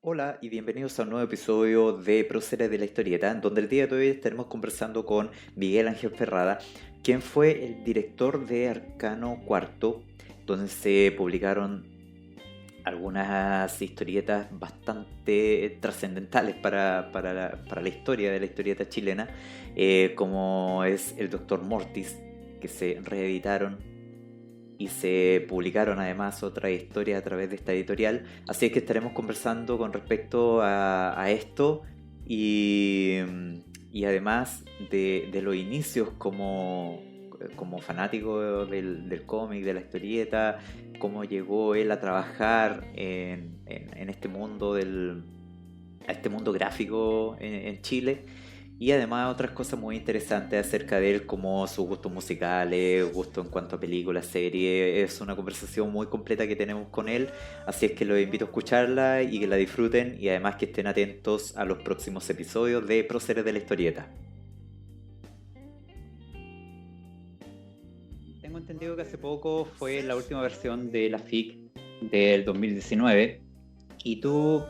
Hola y bienvenidos a un nuevo episodio de Próceres de la Historieta, en donde el día de hoy estaremos conversando con Miguel Ángel Ferrada, quien fue el director de Arcano Cuarto, donde se publicaron algunas historietas bastante trascendentales para la historia de la historieta chilena, como es El Doctor Mortis, que se reeditaron y se publicaron además otras historias a través de esta editorial. Así es que estaremos conversando con respecto a esto y, y además de los inicios como fanático del cómic, de la historieta, cómo llegó él a trabajar en este mundo a este mundo gráfico en Chile. Y además otras cosas muy interesantes acerca de él, como sus gustos musicales, gusto en cuanto a películas, series. Es una conversación muy completa que tenemos con él, así es que los invito a escucharla y que la disfruten, y además que estén atentos a los próximos episodios de Próceres de la Historieta. Tengo entendido que hace poco fue la última versión de la FIC del 2019 y tú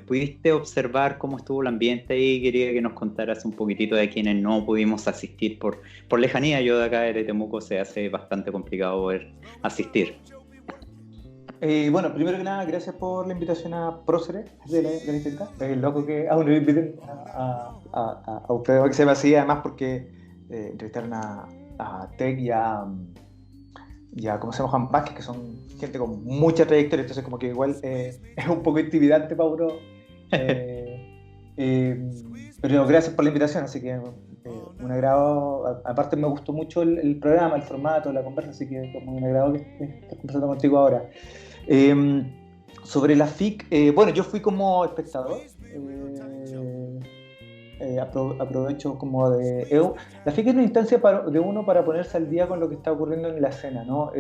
pudiste observar cómo estuvo el ambiente y quería que nos contaras un poquitito de quienes no pudimos asistir por lejanía. Yo de acá de Temuco se hace bastante complicado poder asistir. Bueno, primero que nada, gracias por la invitación a Próceres de la Historieta. Es loco que a uno le inviten a ustedes, que se me hacía, además porque entrevistaron a Tech y a ¿cómo se llama? Juan Vázquez, que son gente con mucha trayectoria, entonces como que igual es un poco intimidante para uno. Pero gracias por la invitación, así que un agrado. Aparte me gustó mucho el programa, el formato, la conversa, así que es muy un agrado que estés conversando contigo ahora. Sobre la FIC, bueno, yo fui como espectador. Aprovecho como la FIC es una instancia de uno para ponerse al día con lo que está ocurriendo en la escena, ¿no?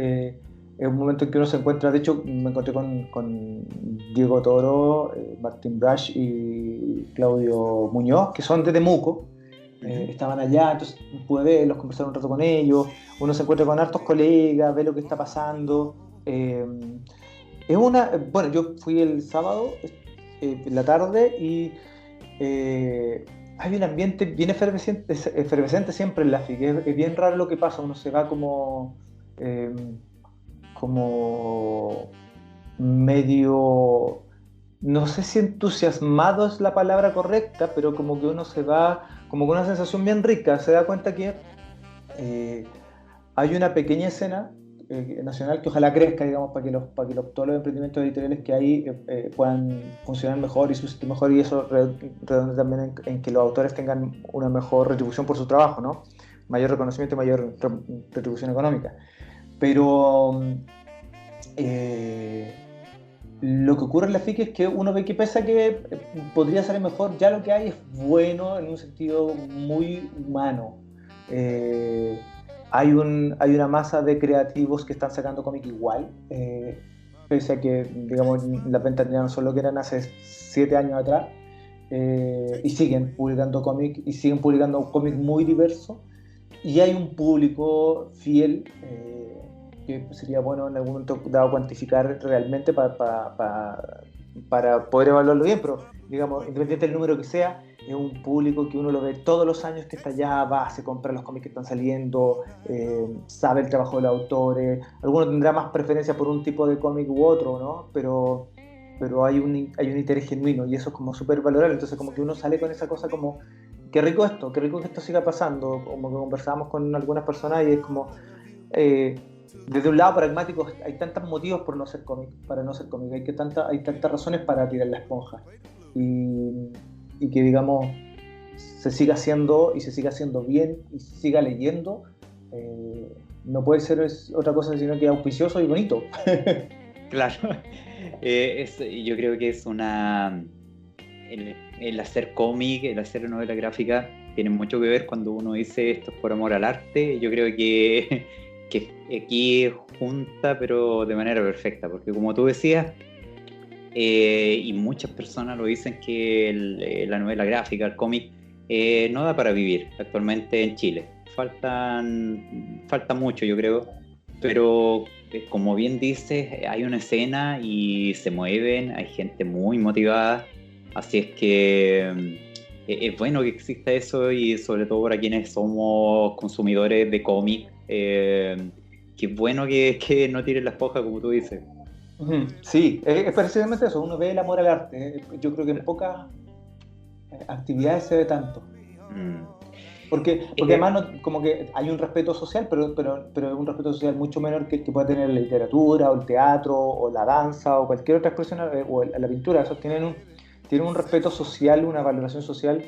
Es un momento en que uno se encuentra, de hecho me encontré con Diego Toro, Martín Brash y Claudio Muñoz, que son de Temuco. Estaban allá, entonces pude verlos, conversar un rato con ellos, uno se encuentra con hartos colegas, ve lo que está pasando. Bueno, yo fui el sábado en la tarde y hay un ambiente bien efervescente siempre en la FIC. Es bien raro lo que pasa, uno se va como medio, no sé si entusiasmado es la palabra correcta, pero como que uno se va como con una sensación bien rica, se da cuenta que hay una pequeña escena nacional que ojalá crezca, digamos, para que todos los emprendimientos editoriales que hay puedan funcionar mejor y subsistir mejor, y eso redunda también en que los autores tengan una mejor retribución por su trabajo, ¿no? Mayor reconocimiento y mayor retribución económica. Pero lo que ocurre en la FIC es que uno ve que pese a que podría ser mejor, ya lo que hay es bueno en un sentido muy humano. Hay una masa de creativos que están sacando cómic igual, pese a que, digamos, las ventas ya no son lo que eran hace 7 años atrás, y siguen publicando cómic y siguen publicando cómic muy diverso, y hay un público fiel que sería bueno en algún momento dado cuantificar realmente para poder evaluarlo bien, pero digamos, independiente del número que sea, es un público que uno lo ve todos los años, que está allá, va, se compra los cómics que están saliendo, sabe el trabajo de los autores. Alguno tendrá más preferencia por un tipo de cómic u otro, ¿no? Pero hay un interés genuino, y eso es como súper valorable. Entonces como que uno sale con esa cosa como, qué rico esto, qué rico que esto siga pasando. Como que conversábamos con algunas personas y es como, desde un lado pragmático, hay tantos motivos para no ser cómic, hay tantas razones para tirar la esponja, y que, digamos, se siga haciendo y se siga haciendo bien y se siga leyendo. No puede ser otra cosa sino que auspicioso y bonito. Claro, yo creo que es el hacer cómic, el hacer novela gráfica, tiene mucho que ver cuando uno dice esto es por amor al arte. Yo creo que aquí junta, pero de manera perfecta, porque como tú decías, y muchas personas lo dicen, que la novela gráfica, el cómic, no da para vivir actualmente en Chile. Falta mucho, yo creo, pero como bien dices, hay una escena y se mueven, hay gente muy motivada, así es que es bueno que exista eso y sobre todo para quienes somos consumidores de cómic, que es bueno que no tiren la esponja como tú dices. Sí, es precisamente eso, uno ve el amor al arte. Yo creo que en pocas actividades se ve tanto. Mm. Porque además como que hay un respeto social, pero es un respeto social mucho menor que el que pueda tener la literatura, o el teatro, o la danza, o cualquier otra expresión, o la pintura. Esos tienen un respeto social, una valoración social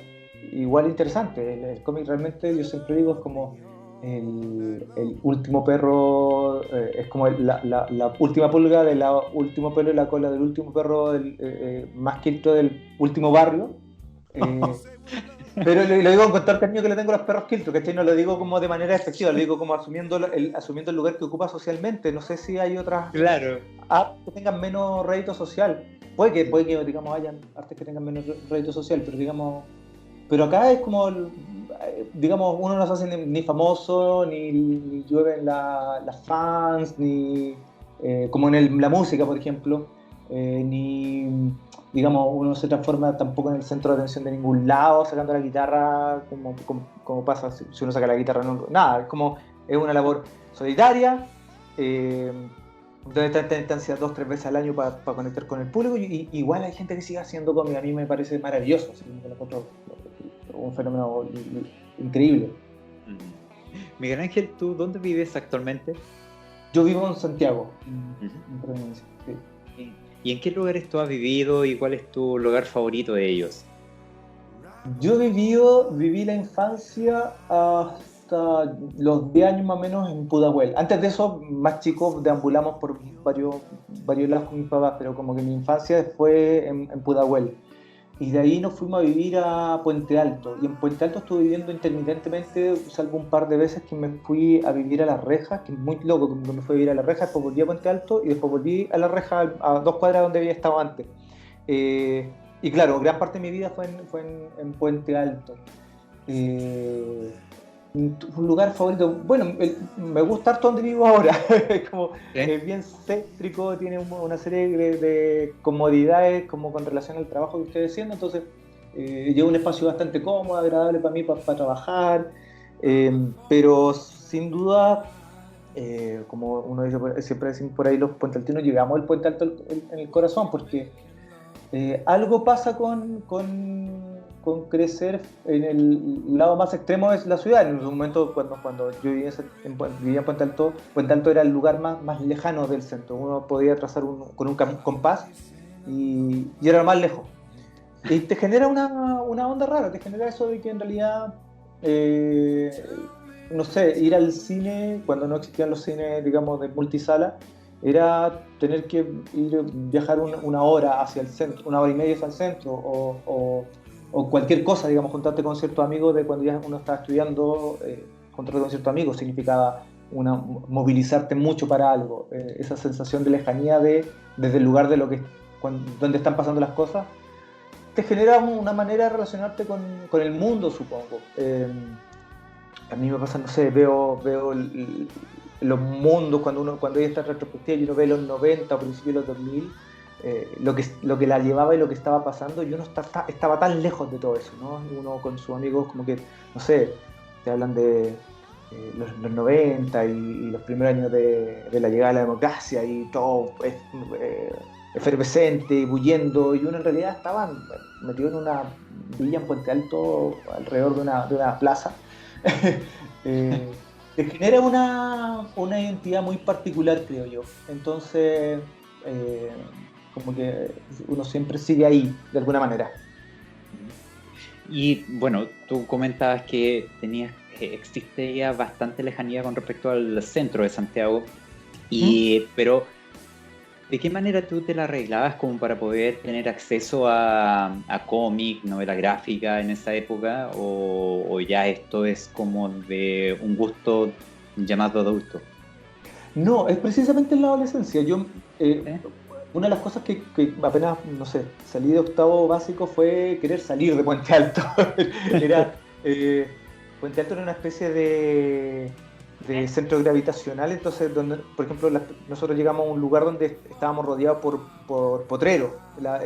igual interesante. El cómic realmente, yo siempre digo, es como el último perro, es como la última pulga del último pelo de la cola del último perro, más que esto del último barrio. Pero lo digo con todo el cariño que le tengo a los perros quiltros, ¿cachai? No lo digo como de manera efectiva, lo digo como asumiendo el lugar que ocupa socialmente. No sé si hay otras Claro. artes que tengan menos rédito social. Puede que digamos, hayan artes que tengan menos rédito social, pero acá es como, digamos, uno no se hace ni famoso, ni llueven las fans, ni como en la música, por ejemplo, ni, digamos, uno se transforma tampoco en el centro de atención de ningún lado, sacando la guitarra, como pasa si uno saca la guitarra. Nada, es una labor solitaria, donde está en instancia 2-3 veces al año para conectar con el público, y igual hay gente que sigue haciendo cómic. A mí me parece maravilloso, así que lo encuentro un fenómeno increíble. Miguel Ángel, ¿tú dónde vives actualmente? Yo vivo en Santiago, en Providencia. Sí. ¿Y en qué lugares tú has vivido y cuál es tu lugar favorito de ellos? Yo viví la infancia hasta los 10 años más o menos en Pudahuel. Antes de eso, más chicos, deambulamos por varios lados con mis papás, pero como que mi infancia fue en Pudahuel. Y de ahí nos fuimos a vivir a Puente Alto. Y en Puente Alto estuve viviendo intermitentemente, salvo un par de veces que me fui a vivir a Las Rejas, que es muy loco, que me fui a vivir a Las Rejas, después volví a Puente Alto y después volví a Las Rejas, a 2 cuadras donde había estado antes. Y claro, gran parte de mi vida fue en Puente Alto. Un lugar favorito, bueno, me gusta harto donde vivo ahora. Es bien céntrico, tiene una serie de comodidades como con relación al trabajo que estoy haciendo, entonces lleva un espacio bastante cómodo, agradable para mí para trabajar, pero sin duda, como uno dice, siempre decimos por ahí los puentealtinos, llegamos al Puente Alto en el corazón, porque algo pasa con crecer en el lado más extremo de la ciudad. En un momento, cuando yo vivía en Puente Alto, Puente Alto era el lugar más lejano del centro. Uno podía trazar con un compás y era lo más lejos. Y te genera una onda rara, te genera eso de que en realidad, no sé, ir al cine, cuando no existían los cines, digamos, de multisala, era tener que viajar una hora hacia el centro, 1 hora y media hacia el centro, o cualquier cosa, digamos, juntarte con ciertos amigos. De cuando ya uno estaba estudiando, juntarte con ciertos amigos significaba movilizarte mucho para algo. Esa sensación de lejanía desde el lugar de donde están pasando las cosas, te genera una manera de relacionarte con el mundo, supongo. A mí me pasa, no sé, veo los mundos, cuando hay esta retrospectiva y uno ve los 90 o principios de los 2000, lo que la llevaba y lo que estaba pasando, y uno estaba tan lejos de todo eso, ¿no? Y uno con sus amigos, como que, no sé, te hablan de los 90 y los primeros años de la llegada de la democracia, y todo es efervescente, bulliendo, y uno en realidad estaba metido en una villa en Puente Alto, alrededor de una plaza. Te genera una identidad muy particular, creo yo. Entonces, como que uno siempre sigue ahí, de alguna manera. Y bueno, tú comentabas que existía bastante lejanía con respecto al centro de Santiago, pero ¿de qué manera tú te la arreglabas como para poder tener acceso a cómic, novela gráfica en esa época? ¿O ya esto es como de un gusto llamado adulto? No, es precisamente en la adolescencia. Una de las cosas que apenas, no sé, salí de octavo básico fue querer salir de Puente Alto. Puente Alto era una especie de de centro gravitacional, entonces, donde, por ejemplo, nosotros llegamos a un lugar donde estábamos rodeados por potreros, la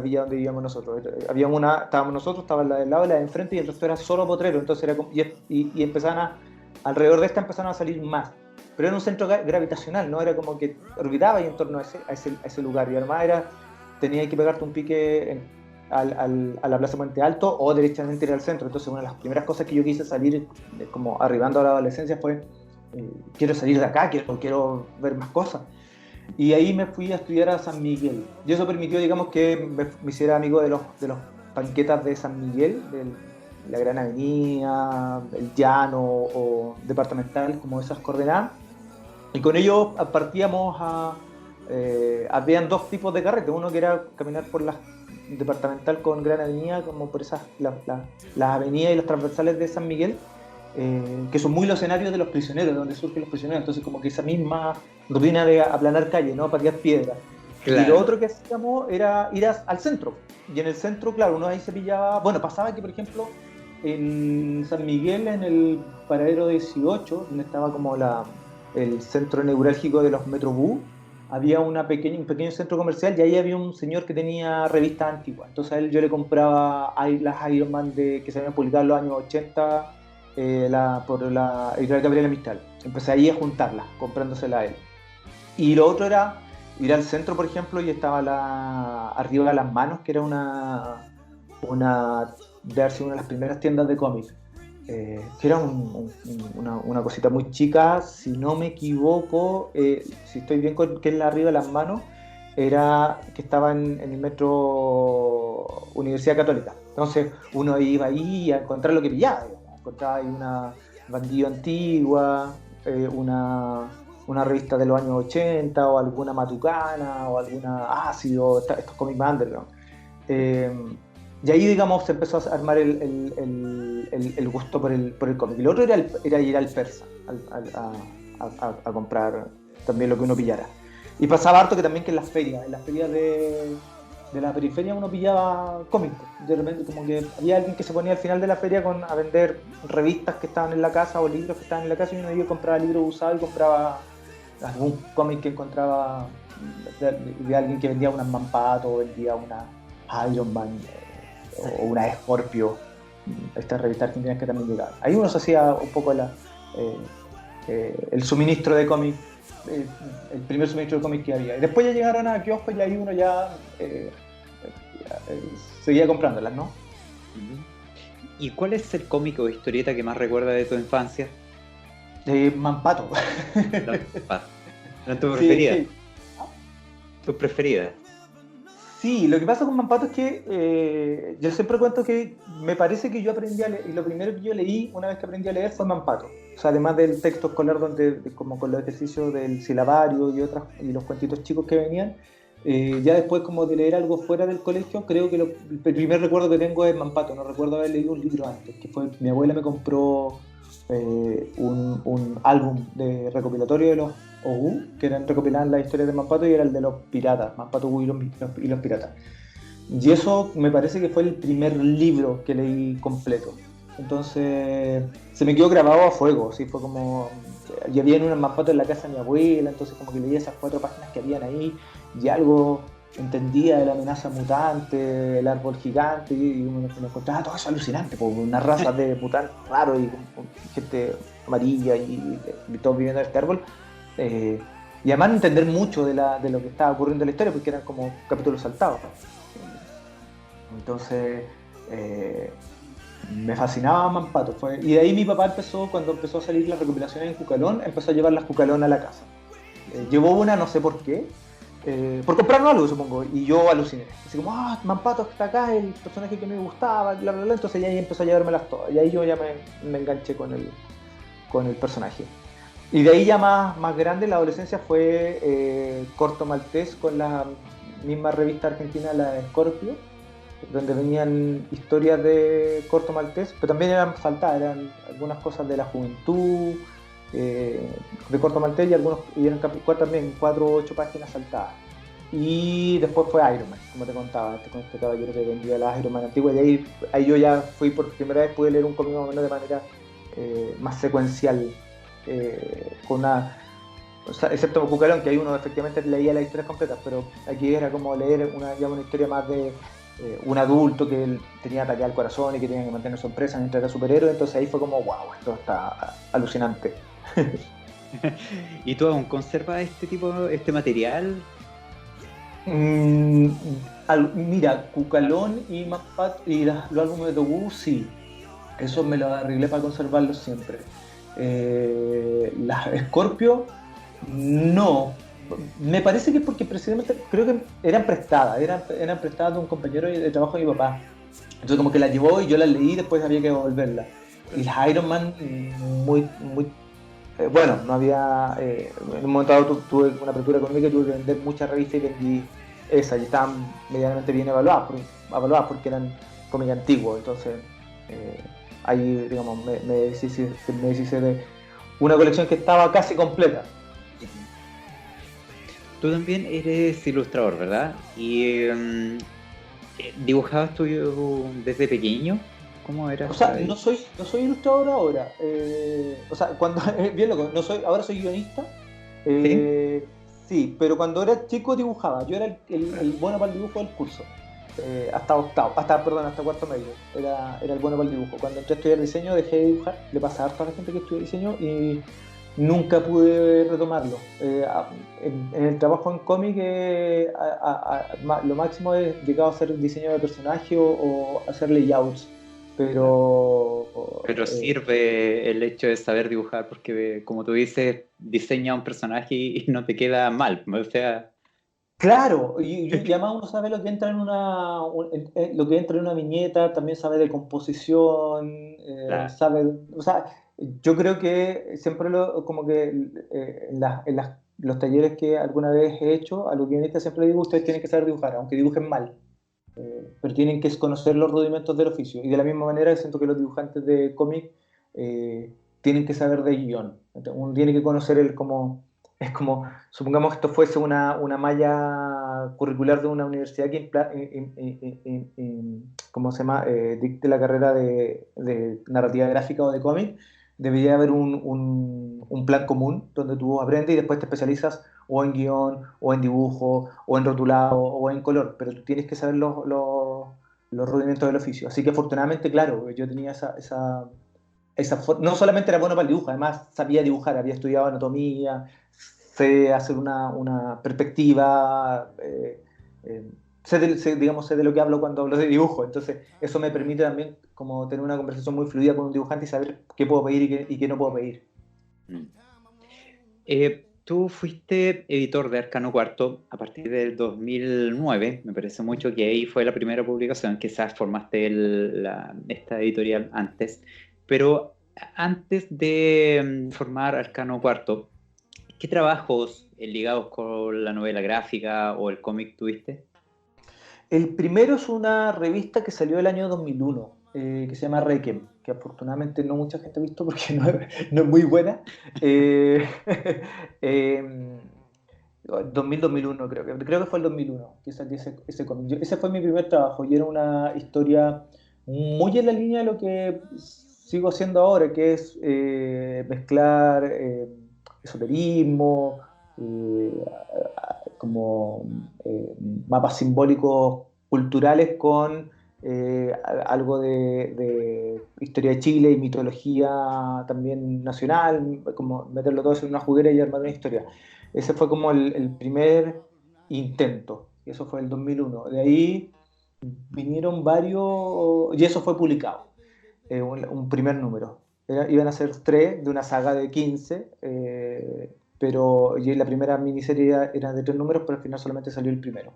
villa donde vivíamos nosotros. Estábamos nosotros, estaba la del lado y la de enfrente, y el resto era solo potrero, entonces era y empezaban alrededor de esta empezaron a salir más. Pero era un centro gravitacional, ¿no? Era como que orbitaba y en torno a ese lugar, y además tenía que pegarte un pique a la Plaza Puente Alto o derechamente ir al centro. Entonces una de las primeras cosas que yo quise salir, como arribando a la adolescencia, fue quiero salir de acá, quiero ver más cosas. Y ahí me fui a estudiar a San Miguel. Y eso permitió, digamos, que me hiciera amigo de los panquetas de San Miguel, de la Gran Avenida, el Llano o departamental, como esas coordenadas. Y con ellos partíamos habían dos tipos de carrete. Uno que era caminar por las departamental con Gran Avenida, como por esas las avenidas y las transversales de San Miguel, que son muy los escenarios de los prisioneros, de donde surgen los prisioneros. Entonces como que esa misma rutina de aplanar calle, ¿no? Patear piedras. Claro. Y lo otro que hacíamos era ir al centro. Y en el centro, claro, uno ahí se pillaba... Bueno, pasaba que, por ejemplo, en San Miguel, en el paradero 18, donde estaba como el centro neurálgico de los Metrobús, había un pequeño centro comercial, y ahí había un señor que tenía revistas antiguas. Entonces a él yo le compraba las Iron Man que se habían publicado en los años 80 por la editorial Gabriela Mistral. Empecé ahí a juntarlas, comprándoselas a él. Y lo otro era ir al centro, por ejemplo, y estaba arriba de Las Manos, que era una de las primeras tiendas de cómics. Que era una cosita muy chica, si no me equivoco, si estoy bien con que es la arriba de Las Manos, era que estaba en el metro Universidad Católica. Entonces uno iba ahí a encontrar lo que pillaba, encontraba ahí una Bandido antigua, una revista de los años 80, o alguna Matucana, o alguna Ácido, estos cómics más underground. Y ahí, digamos, se empezó a armar el gusto por el cómic. Y lo otro era ir al Persa a comprar también lo que uno pillara. Y pasaba harto que también que en las ferias de la periferia uno pillaba cómics. De repente como que había alguien que se ponía al final de la feria a vender revistas que estaban en la casa o libros que estaban en la casa, y uno iba a comprar libros usados y compraba algún cómic que encontraba de alguien que vendía unas Mampato o vendía una Iron Man o una Scorpio, estas revistas argentinas que también llegaban. Ahí uno se hacía un poco el suministro de cómics, el primer suministro de cómics que había. Y después ya llegaron a kioscos, y ahí uno ya seguía comprándolas, ¿no? ¿Y cuál es el cómic o historieta que más recuerda de tu infancia? Mampato. ¿No tu preferida? Sí. ¿Tu preferida? Sí, lo que pasa con Mampato es que yo siempre cuento que me parece que yo aprendí a leer, y lo primero que yo leí una vez que aprendí a leer fue Mampato. O sea, además del texto escolar, donde como con los ejercicios del silabario y los cuentitos chicos que venían, ya después como de leer algo fuera del colegio, creo que el primer recuerdo que tengo es Mampato. No recuerdo haber leído un libro antes, que fue mi abuela me compró un álbum de recopilatorio de los Ogú, que recopilaban las historias de Mampato, y era el de los piratas, Mampato, Ogú y los piratas. Y eso me parece que fue el primer libro que leí completo. Entonces se me quedó grabado a fuego, ¿sí? Fue como... Y había unas Mampato en la casa de mi abuela, entonces como que leía esas 4 páginas que habían ahí, y algo entendía de la amenaza mutante, el árbol gigante, y uno encontraba todo eso alucinante, pues, una raza de mutantes raros y con gente amarilla y todos viviendo en este árbol. Y además entender mucho de lo que estaba ocurriendo en la historia, porque eran como capítulos saltados. Entonces me fascinaba Mampato. Y de ahí mi papá cuando empezó a salir las recopilaciones en Cucalón, empezó a llevar las Cucalón a la casa. Llevó una, no sé por qué, por comprarnos algo, supongo, y yo aluciné. Así como, Mampato está acá, el personaje que me gustaba, bla, bla, bla. Entonces ya ahí empezó a llevármelas todas. Y ahí yo ya me enganché con el personaje. Y de ahí ya más grande, la adolescencia, fue Corto Maltés, con la misma revista argentina, la de Scorpio, donde venían historias de Corto Maltés, pero también eran eran algunas cosas de la juventud, de Corto Maltés, y eran también 4 o 8 páginas saltadas. Y después fue Iron Man, como te contaba, con este caballero que vendía las Iron Man antiguas, y ahí yo ya fui por primera vez, pude leer un cómic más o menos de manera más secuencial. con una... O sea, excepto Cucalón, que ahí uno efectivamente leía las historias completas, pero aquí era como leer una historia más de un adulto que tenía ataque al corazón y que tenía que mantener su empresa mientras era superhéroe, entonces ahí fue como, wow, esto está alucinante. ¿Y tú aún conservas este material? Mm, Mira, Cucalón y Macpato y los álbumes de Dogu, sí, eso me lo arreglé para conservarlos siempre. Las Scorpio, no. Me parece que es porque precisamente creo que eran prestadas de un compañero de trabajo de mi papá. Entonces como que las llevó y yo las leí y después había que devolverlas. Y las Iron Man, muy bueno, no había, en un momento dado tuve una apertura económica y tuve que vender muchas revistas y vendí esas y estaban medianamente bien evaluadas porque eran cómics antiguos, entonces ahí digamos me deshice de una colección que estaba casi completa. Tú también eres ilustrador, ¿verdad? Y ¿dibujabas tú desde pequeño? ¿Cómo era O eso sea, ahí? no soy ilustrador ahora. O sea, cuando bien loco, ahora soy guionista. ¿Sí? eh, sí, pero cuando era chico dibujaba. Yo era el bueno para el dibujo del curso. Hasta cuarto medio. Era el bueno para el dibujo. Cuando entré a estudiar diseño dejé de dibujar. Le pasaba a toda la gente que estudia diseño y nunca pude retomarlo. En el trabajo en cómic, lo máximo es llegado a hacer diseño de personaje o hacer layouts, Claro. pero Pero sirve el hecho de saber dibujar porque, como tú dices, diseña un personaje y no te queda mal. O sea, claro, y además uno sabe lo que entra lo que entra en una viñeta, también sabe de composición, claro. sabe, o sea, yo creo que siempre como que los talleres que alguna vez he hecho, a los guionistas siempre les digo, ustedes tienen que saber dibujar, aunque dibujen mal. Pero tienen que conocer los rudimentos del oficio. Y de la misma manera siento que los dibujantes de cómic tienen que saber de guión. Uno tiene que conocer es como, supongamos que esto fuese una malla curricular de una universidad que ¿cómo se llama? Dicte la carrera de narrativa gráfica o de cómic, debería haber un plan común donde tú aprendes y después te especializas o en guión, o en dibujo, o en rotulado, o en color, pero tú tienes que saber los rudimentos del oficio. Así que afortunadamente, claro, yo tenía no solamente era bueno para el dibujo, además sabía dibujar, había estudiado anatomía, sé hacer una perspectiva, digamos, sé de lo que hablo cuando hablo de dibujo, entonces eso me permite también como tener una conversación muy fluida con un dibujante y saber qué puedo pedir y qué no puedo pedir. Mm. Tú fuiste editor de Arcano Cuarto a partir del 2009. Me parece mucho que ahí fue la primera publicación. Quizás formaste esta editorial antes, pero antes de formar Arcano Cuarto, ¿qué trabajos ligados con la novela gráfica o el cómic tuviste? El primero es una revista que salió el año 2001, que se llama Requiem, que afortunadamente no mucha gente ha visto porque no es muy buena. Eh, eh, 2001 creo que fue el 2001 que saqué ese cómic. Ese fue mi primer trabajo y era una historia muy en la línea de lo que sigo haciendo ahora, que es mezclar esoterismo, eh, como mapas simbólicos culturales con algo de historia de Chile y mitología también nacional, como meterlo todo en una juguera y armar una historia. Ese fue como el primer intento, y eso fue el 2001. De ahí vinieron varios, y eso fue publicado, un primer número. Iban a ser tres de una saga de 15, pero y la primera miniserie era de tres números, pero al final solamente salió el primero.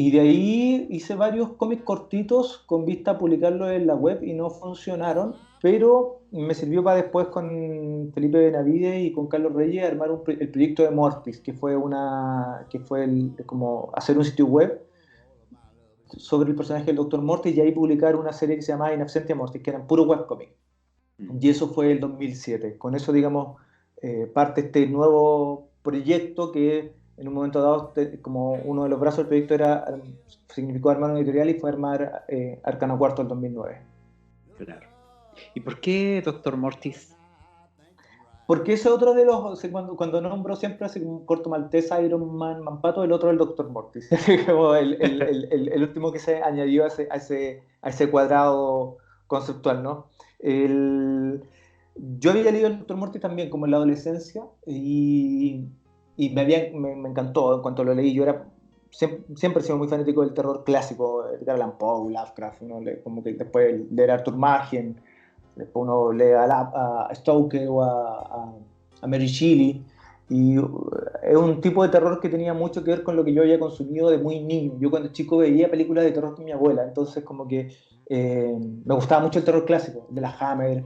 Y de ahí hice varios cómics cortitos con vista a publicarlos en la web y no funcionaron, pero me sirvió para después con Felipe Benavides y con Carlos Reyes armar el proyecto de Mortis, que fue como hacer un sitio web sobre el personaje del Doctor Mortis y ahí publicar una serie que se llamaba In Absentia Mortis, que eran puro webcomic. Mm. Y eso fue el 2007. Con eso, digamos, parte este nuevo proyecto que en un momento dado, como uno de los brazos del proyecto significó armar una editorial y fue armar Arcano Cuarto el 2009. Claro. ¿Y por qué Doctor Mortis? Porque ese otro de los, cuando nombro siempre así como un corto maltés, Iron Man, Mampato, el otro es el Doctor Mortis. Como el último que se añadió a ese cuadrado conceptual, ¿no? El, yo había leído el Doctor Mortis también como en la adolescencia y me encantó en cuanto lo leí. Yo era, siempre he sido muy fanático del terror clásico, Edgar Allan Poe, Lovecraft, ¿no? Como que después leer Arthur Machen. Después uno lee a Stoker o a Mary Shelley, y es un tipo de terror que tenía mucho que ver con lo que yo había consumido de muy niño. Yo cuando chico veía películas de terror con mi abuela, entonces como que me gustaba mucho el terror clásico, el de la Hammer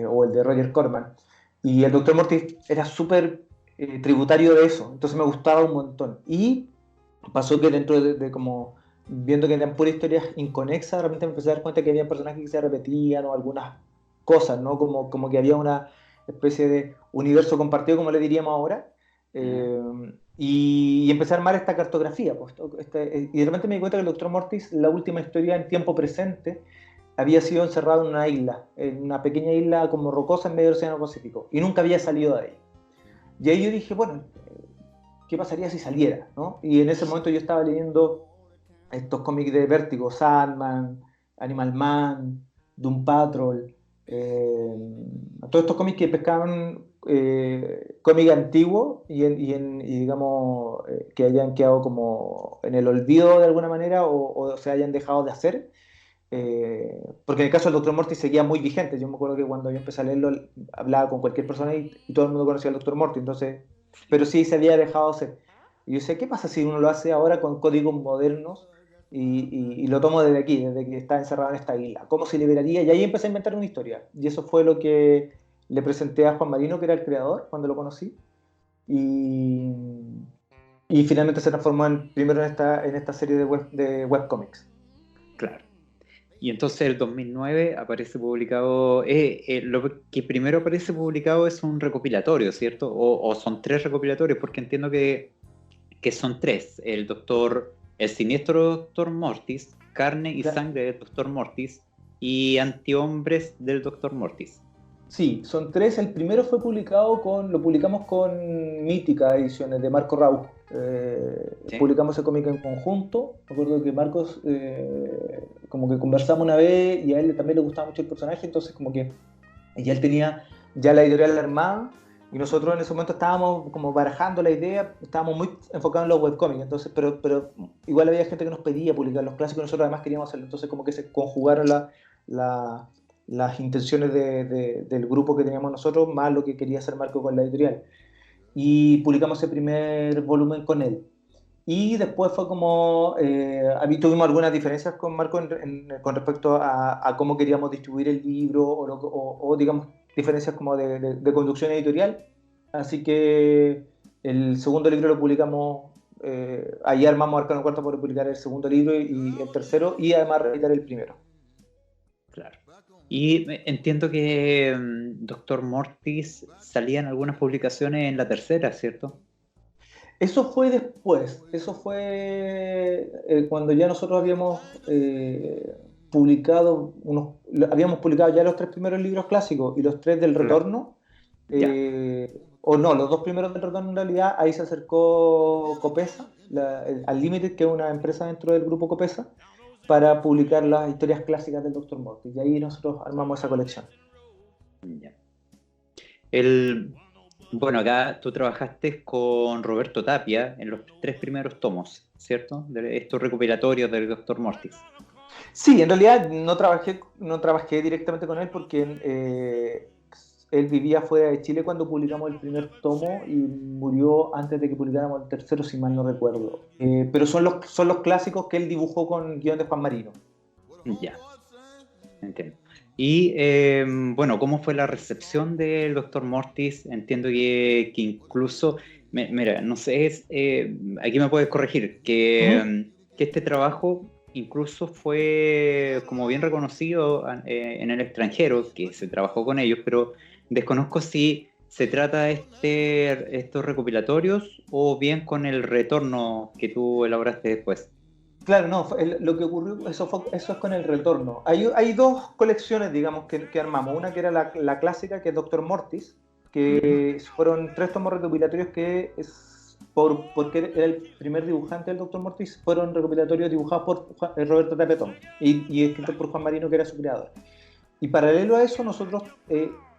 o el de Roger Corman. Y el Dr. Mortis era súper tributario de eso, entonces me gustaba un montón. Y pasó que dentro de como viendo que eran puras historias inconexas, de repente me empecé a dar cuenta que había personajes que se repetían o algunas cosas, ¿no? Como que había una especie de universo compartido, como le diríamos ahora, eh, y empecé a armar esta cartografía. Pues, y de repente me di cuenta que el Dr. Mortis, la última historia en tiempo presente, había sido encerrado en una isla, en una pequeña isla como rocosa en medio del Océano Pacífico, y nunca había salido de ahí. Y ahí yo dije, bueno, ¿qué pasaría si saliera? ¿No? Y en ese momento yo estaba leyendo estos cómics de Vértigo, Sandman, Animal Man, Doom Patrol, todos estos cómics que pescaban cómics antiguos y digamos que hayan quedado como en el olvido de alguna manera o se hayan dejado de hacer. Porque en el caso del Dr. Morty seguía muy vigente. Yo me acuerdo que cuando yo empecé a leerlo hablaba con cualquier persona y todo el mundo conocía al Dr. Morty, entonces, pero sí se había dejado de hacer. Y yo sé, ¿qué pasa si uno lo hace ahora con códigos modernos y lo tomo desde aquí, desde que está encerrado en esta isla? ¿Cómo se liberaría? Y ahí empecé a inventar una historia. Y eso fue lo que le presenté a Juan Marino, que era el creador, cuando lo conocí. Y, y finalmente se transformó primero en esta serie de webcomics. Claro. Y entonces el 2009 aparece publicado, lo que primero aparece publicado es un recopilatorio, ¿cierto? O son tres recopilatorios, porque entiendo que son tres. El siniestro Doctor Mortis, Carne y Sangre del Doctor Mortis y Antihombres del Doctor Mortis. Sí, son tres. El primero fue lo publicamos con Mítica Ediciones de Marco Rauch. ¿Sí? Publicamos ese cómic en conjunto. Me acuerdo que Marcos, como que conversamos una vez y a él también le gustaba mucho el personaje, entonces como que ya él tenía ya la editorial armada y nosotros en ese momento estábamos como barajando la idea, estábamos muy enfocados en los webcomics, entonces, pero igual había gente que nos pedía publicar los clásicos y nosotros además queríamos hacerlo, entonces como que se conjugaron las intenciones del grupo que teníamos nosotros, más lo que quería hacer Marco con la editorial. Y publicamos el primer volumen con él. Y después fue como, tuvimos algunas diferencias con Marco con respecto a cómo queríamos distribuir el libro o digamos, diferencias como de conducción editorial. Así que el segundo libro lo publicamos, ahí armamos Arcano Cuarto para publicar el segundo libro y el tercero, y además reeditar el primero. Claro. Y entiendo que Doctor Mortis salía en algunas publicaciones en la tercera, ¿cierto? Eso fue después, eso fue cuando ya nosotros habíamos habíamos publicado ya los tres primeros libros clásicos y los tres del Retorno, o no, los dos primeros del Retorno en realidad, ahí se acercó Copesa, al Limited, que es una empresa dentro del grupo Copesa, para publicar las historias clásicas del Dr. Mortis, y ahí nosotros armamos esa colección. Ya. Bueno, acá tú trabajaste con Roberto Tapia en los tres primeros tomos, ¿cierto? De estos recopilatorios del Dr. Mortis. Sí, en realidad no trabajé directamente con él porque él vivía fuera de Chile cuando publicamos el primer tomo y murió antes de que publicáramos el tercero, si mal no recuerdo. Pero son los clásicos que él dibujó con guión de Juan Marino. Ya, entiendo. Y bueno, ¿cómo fue la recepción del Dr. Mortis? Entiendo que incluso, mira, no sé, aquí me puedes corregir, que este trabajo incluso fue como bien reconocido en el extranjero, que se trabajó con ellos, pero desconozco si se trata de estos recopilatorios o bien con el Retorno que tú elaboraste después. Claro, no, lo que ocurrió, eso es con el Retorno. Hay dos colecciones, digamos, que armamos. Una que era la clásica, que es Dr. Mortis, que fueron 3 tomos recopilatorios que porque era el primer dibujante del Dr. Mortis, fueron recopilatorios dibujados por Roberto Tapetón y escritos por Juan Marino, que era su creador. Y paralelo a eso, nosotros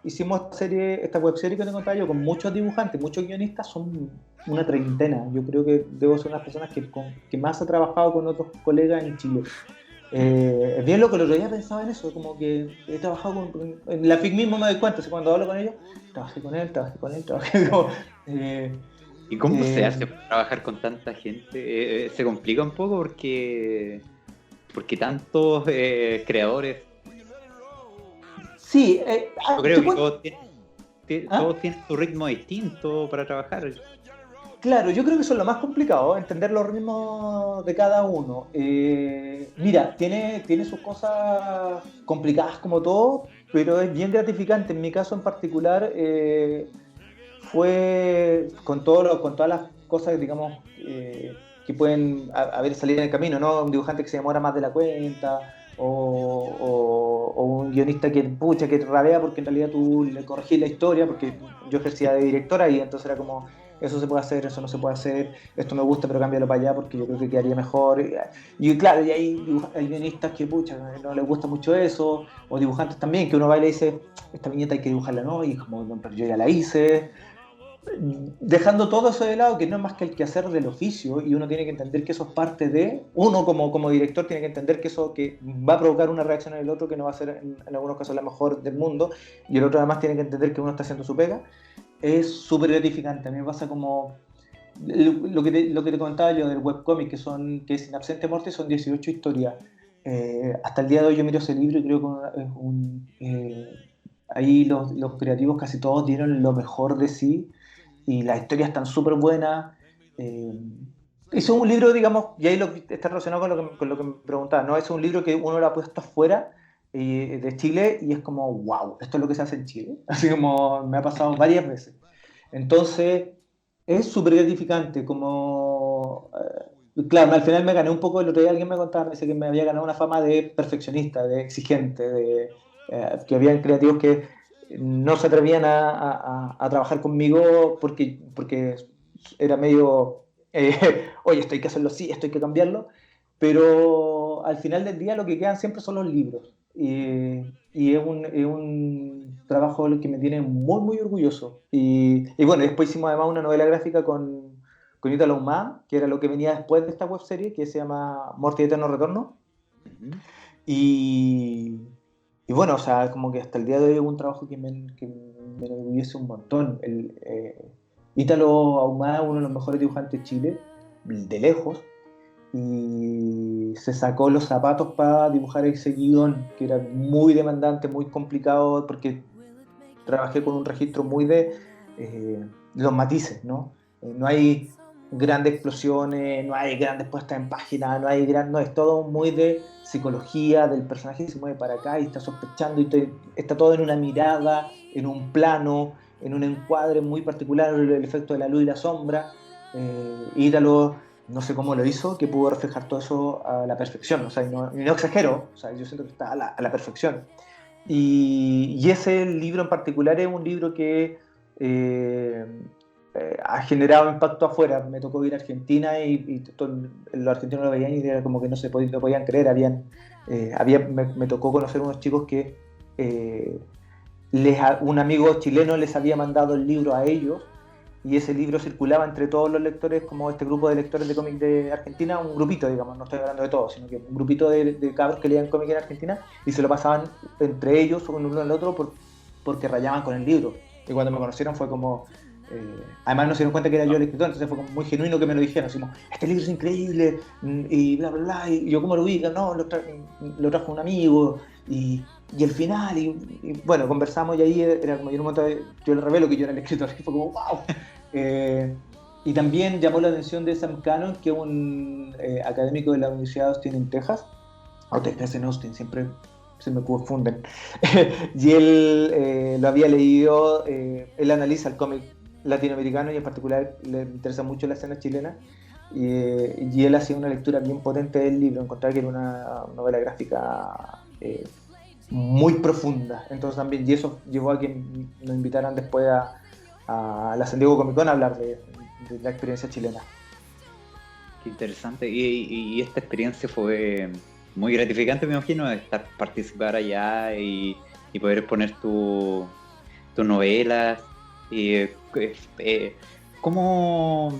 hicimos esta webserie que te contaba yo, con muchos dibujantes, muchos guionistas, son una treintena. Yo creo que debo ser una de las personas que más ha trabajado con otros colegas en Chile. Es bien loco, el otro día pensaba en eso, como que he trabajado en la FIC mismo me doy cuenta, cuando hablo con ellos, trabajé con él, como, ¿Y cómo se hace para trabajar con tanta gente? Se complica un poco porque tantos creadores. Sí, yo creo que todos tienen su ritmo distinto para trabajar. Claro, yo creo que eso es lo más complicado, entender los ritmos de cada uno. Mira, tiene sus cosas complicadas como todo, pero es bien gratificante. En mi caso en particular, fue con todas las cosas, digamos, que pueden haber salido en el camino, ¿no? Un dibujante que se demora más de la cuenta, o un guionista que rabea porque en realidad tú le corregís la historia, porque yo ejercía de directora y entonces era como, eso se puede hacer, eso no se puede hacer, esto me gusta pero cámbialo para allá porque yo creo que quedaría mejor. Y claro, y hay guionistas que no les gusta mucho eso, o dibujantes también, que uno va y le dice, esta viñeta hay que dibujarla, ¿no? Y es como, no, pero yo ya la hice. Dejando todo eso de lado, que no es más que el quehacer del oficio, y uno tiene que entender que eso es parte de, uno como director tiene que entender que eso que va a provocar una reacción en el otro que no va a ser en algunos casos la mejor del mundo, y el otro además tiene que entender que uno está haciendo su pega. Es súper gratificante. A mí me pasa como lo que te comentaba yo del webcomic, que es In Absente Mortis, son 18 historias. Hasta el día de hoy yo miro ese libro y creo que ahí los creativos casi todos dieron lo mejor de sí, y las historias están súper buenas. Hizo un libro, digamos, y ahí está relacionado con lo que me preguntaba, ¿no? Es un libro que uno lo ha puesto afuera de Chile y es como, wow, esto es lo que se hace en Chile. Así como me ha pasado varias veces. Entonces, es súper gratificante, como... claro, al final me gané un poco, el otro día alguien me contaba, me dice que me había ganado una fama de perfeccionista, de exigente, que había creativos que no se atrevían a trabajar conmigo porque era medio, oye, esto hay que hacerlo así, esto hay que cambiarlo, pero al final del día lo que quedan siempre son los libros, y es un trabajo que me tiene muy, muy orgulloso. Y bueno, después hicimos además una novela gráfica con Italo Humá, que era lo que venía después de esta webserie, que se llama Morty Eterno Retorno. Uh-huh. Y bueno, o sea, como que hasta el día de hoy es un trabajo que me enorgullece un montón. Italo Ahumada es uno de los mejores dibujantes de Chile, de lejos, y se sacó los zapatos para dibujar ese guión, que era muy demandante, muy complicado, porque trabajé con un registro muy de los matices, ¿no? No hay grandes explosiones, no hay grandes puestas en página, no, es todo muy de psicología del personaje que se mueve para acá y está sospechando, y está todo en una mirada, en un plano, en un encuadre muy particular, el efecto de la luz y la sombra. Ítalo, no sé cómo lo hizo, que pudo reflejar todo eso a la perfección, o sea, y no exagero, o sea, yo siento que está a la perfección. Y ese libro en particular es un libro que ha generado impacto afuera. Me tocó ir a Argentina y los argentinos lo veían y era como que no podían creer. Me tocó conocer unos chicos que un amigo chileno les había mandado el libro a ellos, y ese libro circulaba entre todos los lectores, como este grupo de lectores de cómic de Argentina, un grupito, digamos, no estoy hablando de todos, sino que un grupito de cabros que leían cómic en Argentina, y se lo pasaban entre ellos, uno al otro, porque rayaban con el libro. Y cuando me conocieron fue como... además no se dieron cuenta que era yo el escritor, entonces fue como muy genuino que me lo dijeron, así como, este libro es increíble, y bla, bla, bla, y yo como lo ubico, no, lo trajo un amigo, y el final, y bueno, conversamos, y ahí era como, yo en un momento yo le revelo que yo era el escritor, y fue como, wow. Y también llamó la atención de Sam Cannon, que es un académico de la Universidad de Austin en Texas, o Texas en Austin, siempre se me confunden. Y él lo había leído, él analiza el cómic latinoamericano y en particular le interesa mucho la escena chilena, y él hacía una lectura bien potente del libro, encontraba que era una novela gráfica muy profunda. Entonces también, y eso llevó a que nos invitaran después a la San Diego Comic Con a hablar de la experiencia chilena. Qué interesante. Y esta experiencia fue muy gratificante, me imagino, participar allá y poder exponer tus novelas. ¿Cómo,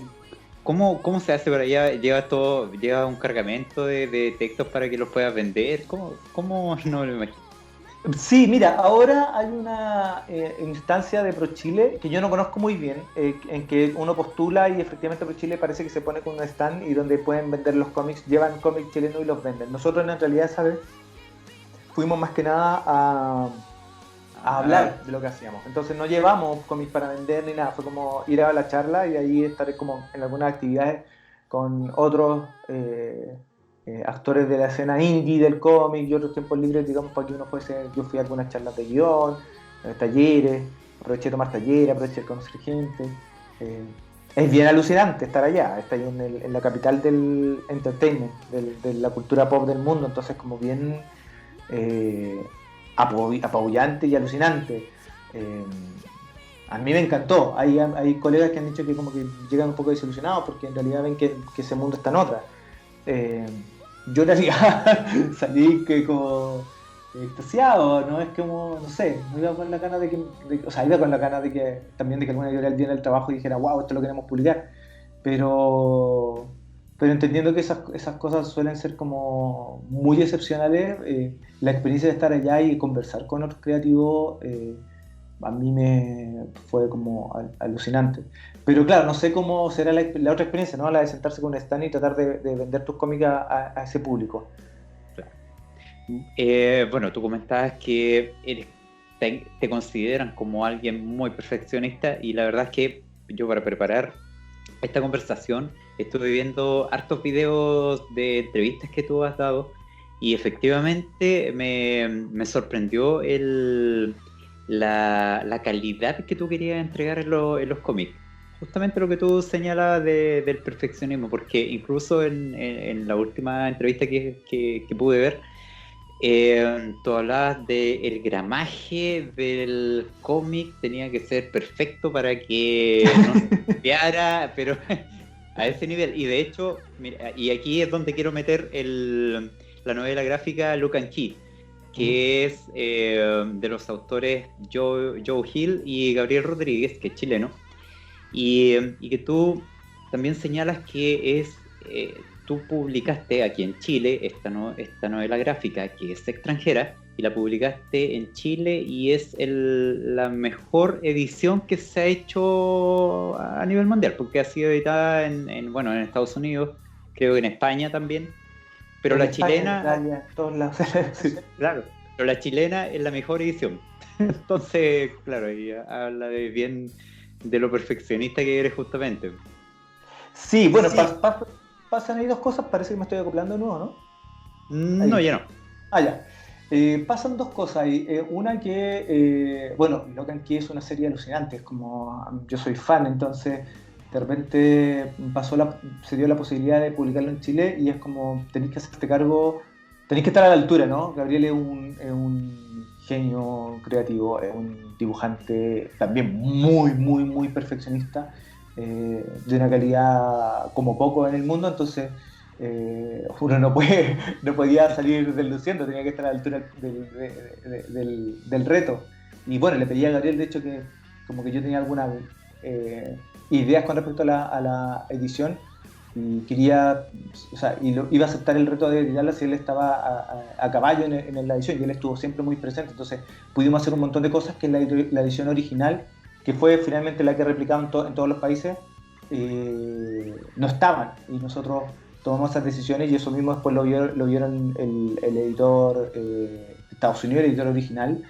cómo se hace para allá? ¿Lleva un cargamento de textos para que los puedas vender? ¿Cómo no me lo imagino? Sí, mira, ahora hay una instancia de ProChile que yo no conozco muy bien, en que uno postula y efectivamente ProChile parece que se pone con un stand y donde pueden vender los cómics, llevan cómics chilenos y los venden. Nosotros en realidad, ¿sabes? Fuimos más que nada a hablar de lo que hacíamos. Entonces no llevamos cómics para vender ni nada, fue como ir a la charla y ahí estar como en algunas actividades con otros actores de la escena indie del cómic y otros tiempos libres, digamos, para que uno fuese. Yo fui a algunas charlas de guión, talleres, aproveché de tomar talleres, aproveché de conocer gente. Es bien alucinante estar allá, está ahí en la capital del entertainment, de la cultura pop del mundo, entonces como bien apabullante y alucinante. A mí me encantó. Hay colegas que han dicho que como que llegan un poco desilusionados porque en realidad ven que ese mundo está en otra. Yo en realidad salí como extasiado, ¿no? Es como, no sé, no iba con la gana o sea, iba con la gana de que también de que alguna editorial diera el trabajo y dijera, wow, esto lo queremos publicar. Pero entendiendo que esas cosas suelen ser como muy excepcionales, la experiencia de estar allá y conversar con otros creativos a mí me fue como alucinante. Pero claro, no sé cómo será la otra experiencia, ¿no? La de sentarse con un stand y tratar de vender tus cómics a ese público. Claro. Bueno, tú comentabas que te consideran como alguien muy perfeccionista y la verdad es que yo para preparar esta conversación estuve viendo hartos videos de entrevistas que tú has dado y efectivamente me sorprendió la calidad que tú querías entregar en los cómics. Justamente lo que tú señalas del perfeccionismo, porque incluso en la última entrevista que pude ver, tú hablabas del gramaje del cómic, tenía que ser perfecto para que no se copiara, pero a ese nivel. Y de hecho, mira, y aquí es donde quiero meter la novela gráfica Lock and Key, que es de los autores Joe Hill y Gabriel Rodríguez, que es chileno, y que tú también señalas que tú publicaste aquí en Chile esta novela gráfica que es extranjera y la publicaste en Chile y es la mejor edición que se ha hecho a nivel mundial, porque ha sido editada en Estados Unidos, creo que en España también, pero en la España, chilena... Italia, todos lados. Sí. Claro, pero la chilena es la mejor edición. Entonces, claro, y habla bien de lo perfeccionista que eres justamente. Sí, bueno, sí. Pasan ahí dos cosas, parece que me estoy acoplando de nuevo, ¿no? No, ya no. Ya. Pasan dos cosas ahí. Una que, Lock and Key es una serie alucinante, es como, yo soy fan, entonces de repente se dio la posibilidad de publicarlo en Chile y es como, tenéis que hacerte cargo, tenéis que estar a la altura, ¿no? Gabriel es un genio creativo, es un dibujante también muy, muy, muy perfeccionista, de una calidad como poco en el mundo, entonces uno no podía salir desluciendo, tenía que estar a la altura del reto. Y bueno, le pedí a Gabriel, de hecho, que como que yo tenía algunas ideas con respecto a la edición y quería, iba a aceptar el reto de editarla si él estaba a caballo en la edición, y él estuvo siempre muy presente, entonces pudimos hacer un montón de cosas que en la edición original, que fue finalmente la que replicaban en todos los países, no estaban, y nosotros tomamos esas decisiones y eso mismo después lo vieron el editor de Estados Unidos, el editor original,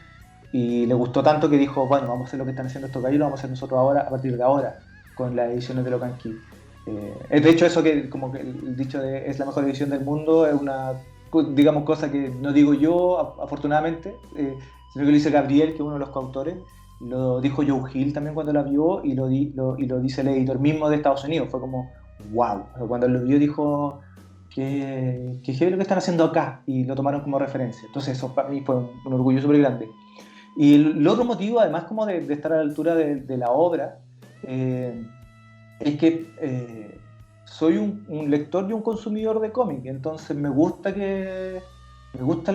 y le gustó tanto que dijo, bueno, vamos a hacer lo que están haciendo estos gallos, lo vamos a hacer nosotros ahora, a partir de ahora, con las ediciones de Lock and Key. De hecho, eso que como que el dicho de es la mejor edición del mundo es una, digamos, cosa que no digo yo, afortunadamente, sino que lo dice Gabriel, que es uno de los coautores. Lo dijo Joe Hill también cuando la vio y lo dice el editor mismo de Estados Unidos. Fue como, wow. Cuando lo vio dijo que heavy lo que están haciendo acá, y lo tomaron como referencia. Entonces eso para mí fue un orgullo súper grande. Y el otro motivo, además como de estar a la altura de la obra, es que soy un lector y un consumidor de cómic, entonces me gustan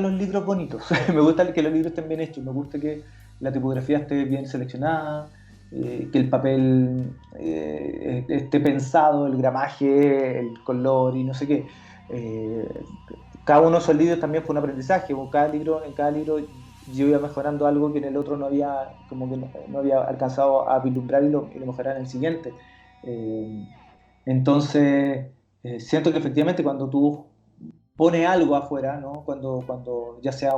los libros bonitos, me gusta que los libros estén bien hechos, me gusta que la tipografía esté bien seleccionada, que el papel esté pensado, el gramaje, el color y no sé qué. Cada uno de esos libros también fue un aprendizaje, en cada libro yo iba mejorando algo que en el otro no había, como que no había alcanzado a vislumbrar y lo mejoraba en el siguiente. Eh, entonces, siento que efectivamente cuando tú pones algo afuera, ¿no? Cuando ya sea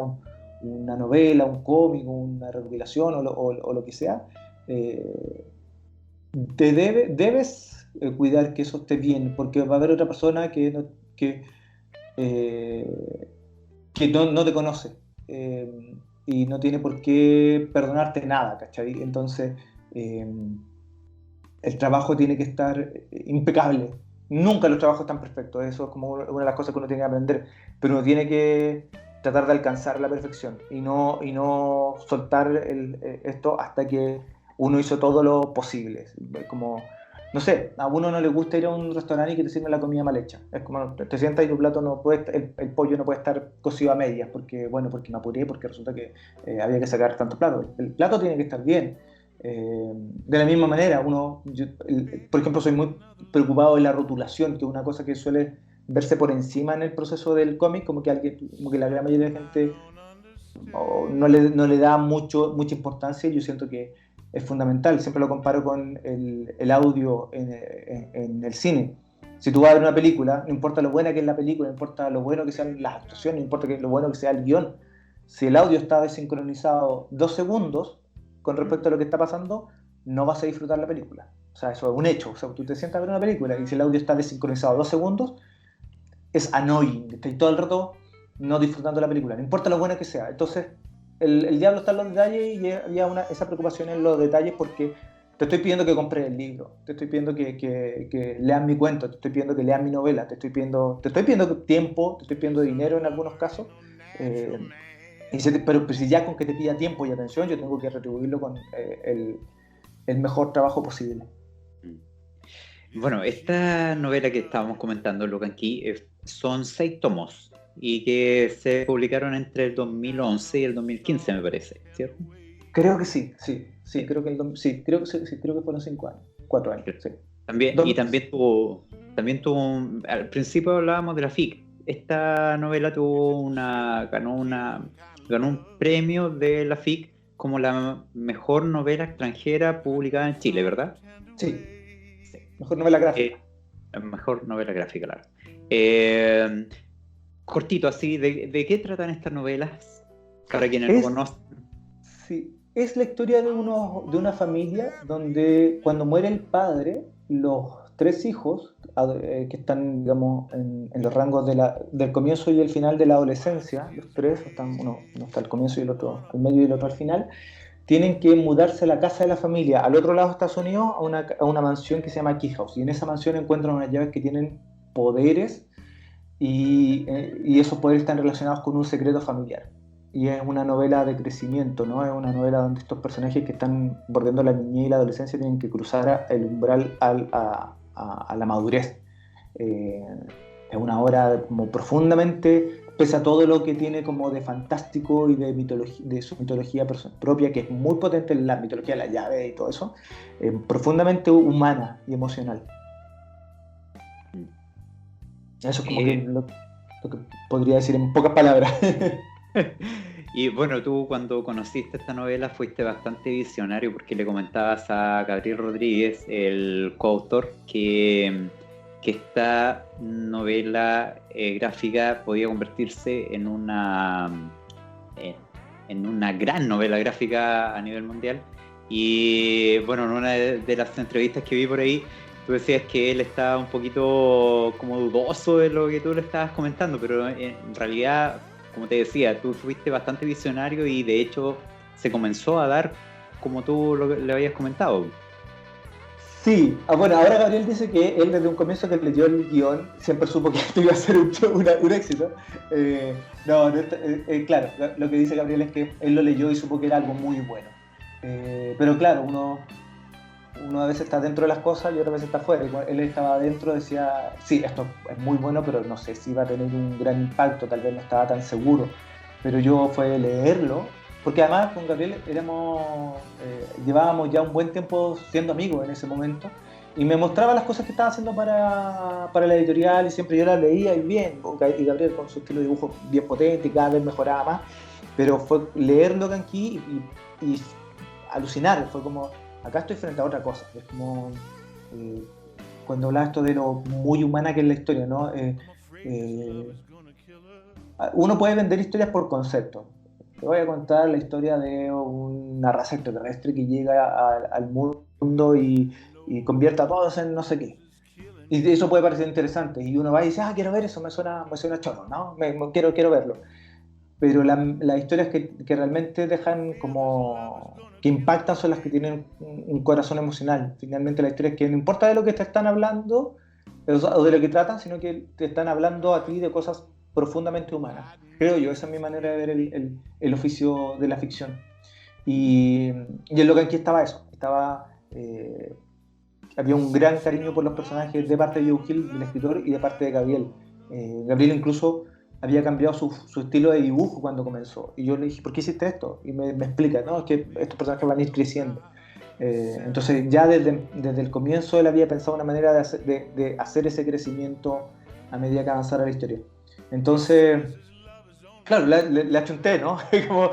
una novela, un cómic, una recopilación o lo que sea, eh, debes cuidar que eso esté bien, porque va a haber otra persona eh, que no te conoce y no tiene por qué perdonarte nada, ¿cachai? Entonces, eh, el trabajo tiene que estar impecable. Nunca los trabajos están perfectos, eso es como una de las cosas que uno tiene que aprender, pero uno tiene que tratar de alcanzar la perfección y no soltar esto hasta que uno hizo todo lo posible. Como, no sé, a uno no le gusta ir a un restaurante y que te sirven la comida mal hecha. Es como, te sientas y tu plato no puede, el pollo no puede estar cocido a medias, porque me apuré, porque resulta que había que sacar tanto plato. El plato tiene que estar bien. De la misma manera, por ejemplo, soy muy preocupado de la rotulación, que es una cosa que suele verse por encima en el proceso del cómic, como que la gran mayoría de gente no le da mucha importancia, y yo siento que es fundamental. Siempre lo comparo con el audio en el cine. Si tú vas a ver una película, no importa lo buena que es la película, no importa lo bueno que sean las actuaciones, no importa lo bueno que sea el guión, si el audio está desincronizado 2 segundos con respecto a lo que está pasando, no vas a disfrutar la película. O sea, eso es un hecho. O sea, tú te sientas a ver una película y si el audio está desincronizado 2 segundos, es annoying. Estás todo el rato no disfrutando la película, no importa lo buena que sea. Entonces, el diablo está en los detalles, y había esa preocupación en los detalles, porque te estoy pidiendo que compres el libro, te estoy pidiendo que leas mi cuento, te estoy pidiendo que leas mi novela, te estoy pidiendo tiempo, te estoy pidiendo dinero en algunos casos. Eh, pero si ya con que te pida tiempo y atención, yo tengo que retribuirlo con el mejor trabajo posible. Bueno, esta novela que estábamos comentando, Locan Key, son 6 tomos y que se publicaron entre el 2011 y el 2015, me parece, ¿cierto? Creo que sí, creo que creo que fueron 5 años, 4 años, sí. También tuvo al principio hablábamos de la FIC. Esta novela ganó un premio de la FIC como la mejor novela extranjera publicada en Chile, ¿verdad? Sí. Mejor novela gráfica. Mejor novela gráfica, claro. Cortito, así, ¿de qué tratan estas novelas? Para quienes no conocen. Sí, es la historia de una familia donde cuando muere el padre, los 3 hijos que están, digamos, en los rangos del comienzo y el final de la adolescencia, los 3, uno está al comienzo y el otro al medio y el otro al final, tienen que mudarse a la casa de la familia al otro lado de Estados Unidos, a una mansión que se llama Key House, y en esa mansión encuentran unas llaves que tienen poderes, y esos poderes están relacionados con un secreto familiar. Y es una novela de crecimiento, ¿no? Es una novela donde estos personajes que están bordeando la niñez y la adolescencia tienen que cruzar el umbral a la madurez. Es una obra como profundamente, pese a todo lo que tiene como de fantástico y de su mitología propia, que es muy potente en la mitología de la llave y todo eso, profundamente humana y emocional. Eso es como lo que podría decir en pocas palabras. Y bueno, tú cuando conociste esta novela fuiste bastante visionario, porque le comentabas a Gabriel Rodríguez, el coautor, que esta novela gráfica podía convertirse en una gran novela gráfica a nivel mundial. Y bueno, en una de las entrevistas que vi por ahí, tú decías que él estaba un poquito como dudoso de lo que tú le estabas comentando, pero en realidad, como te decía, tú fuiste bastante visionario y de hecho se comenzó a dar como tú le habías comentado. Sí, bueno, ahora Gabriel dice que él desde un comienzo que leyó el guión siempre supo que esto iba a ser un éxito. Claro, lo que dice Gabriel es que él lo leyó y supo que era algo muy bueno. Pero claro, uno uno a veces está dentro de las cosas y otra vez está afuera. Él estaba adentro, decía, sí, esto es muy bueno, pero no sé si va a tener un gran impacto, tal vez no estaba tan seguro. Pero yo fue leerlo, porque además con Gabriel llevábamos ya un buen tiempo siendo amigos en ese momento, y me mostraba las cosas que estaba haciendo para la editorial, y siempre yo las leía y bien, y Gabriel con su estilo de dibujo bien potente y cada vez mejoraba más, pero fue leer Lock and Key y alucinar, fue como, acá estoy frente a otra cosa, es como cuando hablaba esto de lo muy humana que es la historia, ¿no? Uno puede vender historias por concepto. Te voy a contar la historia de una raza extraterrestre que llega al mundo y convierte a todos en no sé qué. Y eso puede parecer interesante. Y uno va y dice, quiero ver eso, me suena choro, ¿no? Quiero verlo. Pero las historias que realmente dejan como que impactan son las que tienen un corazón emocional. Finalmente las historias que no importa de lo que te están hablando o de lo que tratan, sino que te están hablando a ti de cosas profundamente humanas. Creo yo, esa es mi manera de ver el oficio de la ficción. Y en lo que aquí estaba eso, había un gran cariño por los personajes de parte de Joe Hill, del escritor, y de parte de Gabriel. Gabriel incluso había cambiado su estilo de dibujo cuando comenzó. Y yo le dije, ¿por qué hiciste esto? Y me explica, no, es que estos personajes van a ir creciendo. Entonces ya desde el comienzo él había pensado una manera de hacer ese crecimiento a medida que avanzara la historia. Entonces, claro, le achunté, ¿no? Como,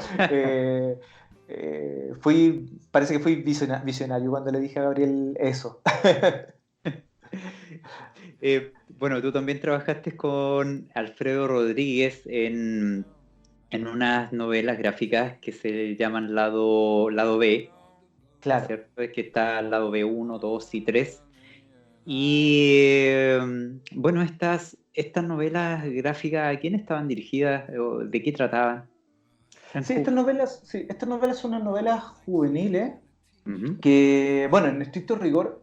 parece que fui visionario cuando le dije a Gabriel eso. Bueno, tú también trabajaste con Alfredo Rodríguez en unas novelas gráficas que se llaman lado B, Claro. ¿cierto? Es que está el lado B1, 2 y 3. Y bueno, estas novelas gráficas, ¿a quién estaban dirigidas o de qué trataban? Sí, estas novelas son unas novelas juveniles Uh-huh. que, bueno, en estricto rigor,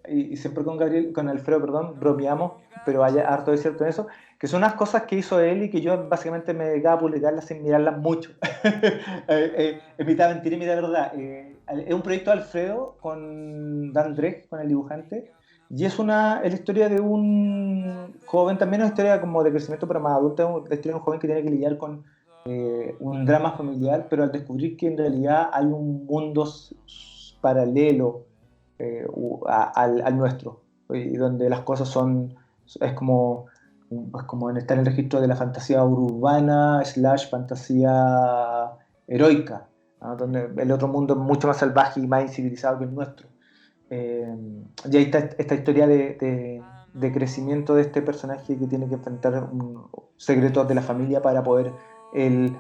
y siempre con Alfredo, perdón, bromeamos, pero hay harto de cierto en eso, que son unas cosas que hizo él y que yo básicamente me dedicaba a publicarlas sin mirarlas mucho. Es mitad mentira y mitad verdad. Es un proyecto de Alfredo con Dan Dresch, con el dibujante, y es la historia de un joven, también es una historia como de crecimiento pero más adulto, es la historia de un joven que tiene que lidiar con un drama familiar, pero al descubrir que en realidad hay un mundo paralelo al nuestro, y donde las cosas es como estar en el registro de la fantasía urbana / fantasía heroica, ¿no? Donde el otro mundo es mucho más salvaje y más incivilizado que el nuestro. Y ahí está esta historia de crecimiento de este personaje que tiene que enfrentar secretos de la familia para poder él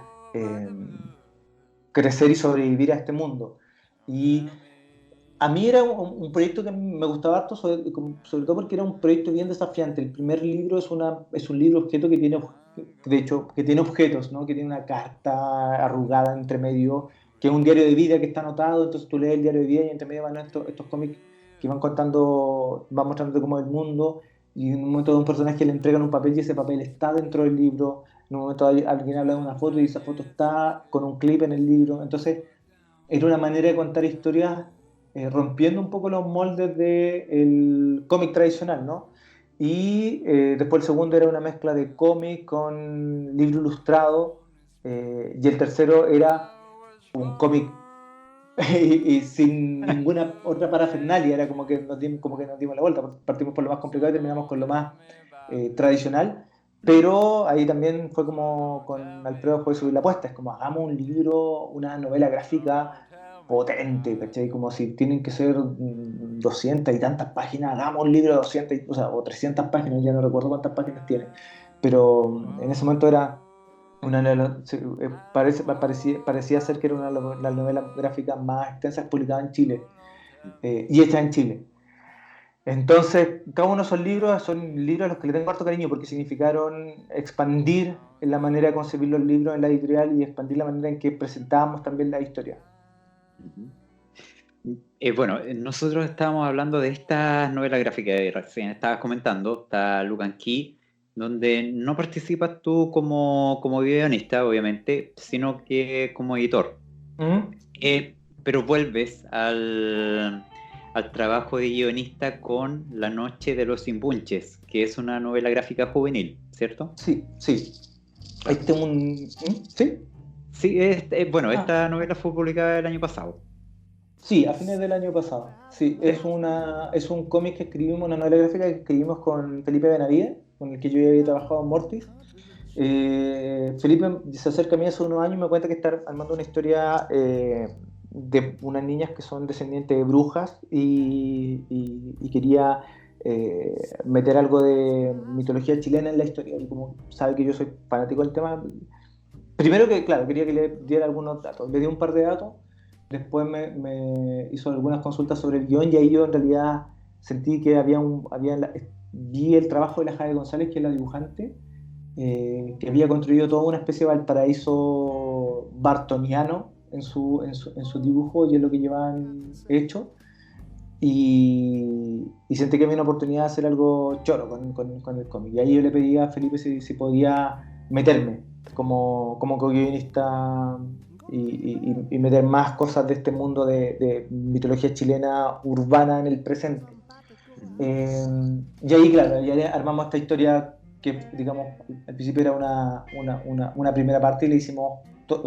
crecer y sobrevivir a este mundo. Y a mí era un proyecto que me gustaba harto, sobre todo porque era un proyecto bien desafiante. El primer libro es un libro objeto de hecho, que tiene objetos, ¿no? Que tiene una carta arrugada entre medio, que es un diario de vida que está anotado, entonces tú lees el diario de vida y entre medio van estos cómics que van mostrando cómo es el mundo, y en un momento de un personaje le entregan un papel y ese papel está dentro del libro, en un momento alguien habla de una foto y esa foto está con un clip en el libro, entonces era una manera de contar historias rompiendo un poco los moldes del cómic tradicional, ¿no? Y después el segundo era una mezcla de cómic con libro ilustrado, y el tercero era un cómic y sin ninguna otra parafernalia, era como que nos dimos la vuelta, partimos por lo más complicado y terminamos con lo más tradicional, pero ahí también fue como con Alfredo fue subir la apuesta, es como hagamos un libro, una novela gráfica potente, ¿cachai? Como si tienen que ser 200 y tantas páginas, hagamos un libro de 200, o 300 páginas, ya no recuerdo cuántas páginas tiene, pero en ese momento era parecía ser que era una de las novelas gráficas más extensas publicadas en Chile, y hecha en Chile. Entonces, cada uno de esos libros son libros a los que le tengo harto cariño porque significaron expandir en la manera de concebir los libros en la editorial y expandir la manera en que presentábamos también la historia. Bueno, nosotros estábamos hablando de esta novela gráfica que recién estabas comentando, está Lock and Key, donde no participas tú como guionista, obviamente, sino que como editor. ¿Mm? Pero vuelves al trabajo de guionista con La Noche de los Imbunches, que es una novela gráfica juvenil, ¿cierto? Sí, sí. Ahí Claro. tengo un... ¿Sí? Sí, bueno, Ah, esta novela fue publicada el año pasado. sí, a fines del año pasado. Sí, Sí. es un cómic que escribimos, una novela gráfica que escribimos con Felipe Benavides, con el que yo ya había trabajado en Mortis. Felipe se acerca a mí hace unos años y me cuenta que está armando una historia de unas niñas que son descendientes de brujas y quería meter algo de mitología chilena en la historia. Y como sabe que yo soy fanático del tema, primero que, claro, quería que le diera algunos datos. Le di un par de datos, después me hizo algunas consultas sobre el guión y ahí yo en realidad sentí que vi el trabajo de la Jade González, que es la dibujante, que había construido toda una especie de Valparaíso bartoniano en su dibujo y en lo que llevan hecho. Y sentí que había una oportunidad de hacer algo choro con el cómic. Y ahí yo le pedí a Felipe si podía meterme como co-guionista y meter más cosas de este mundo de mitología chilena urbana en el presente. Eh, y ahí, claro, ya armamos esta historia que, digamos, al principio era una primera parte y la hicimos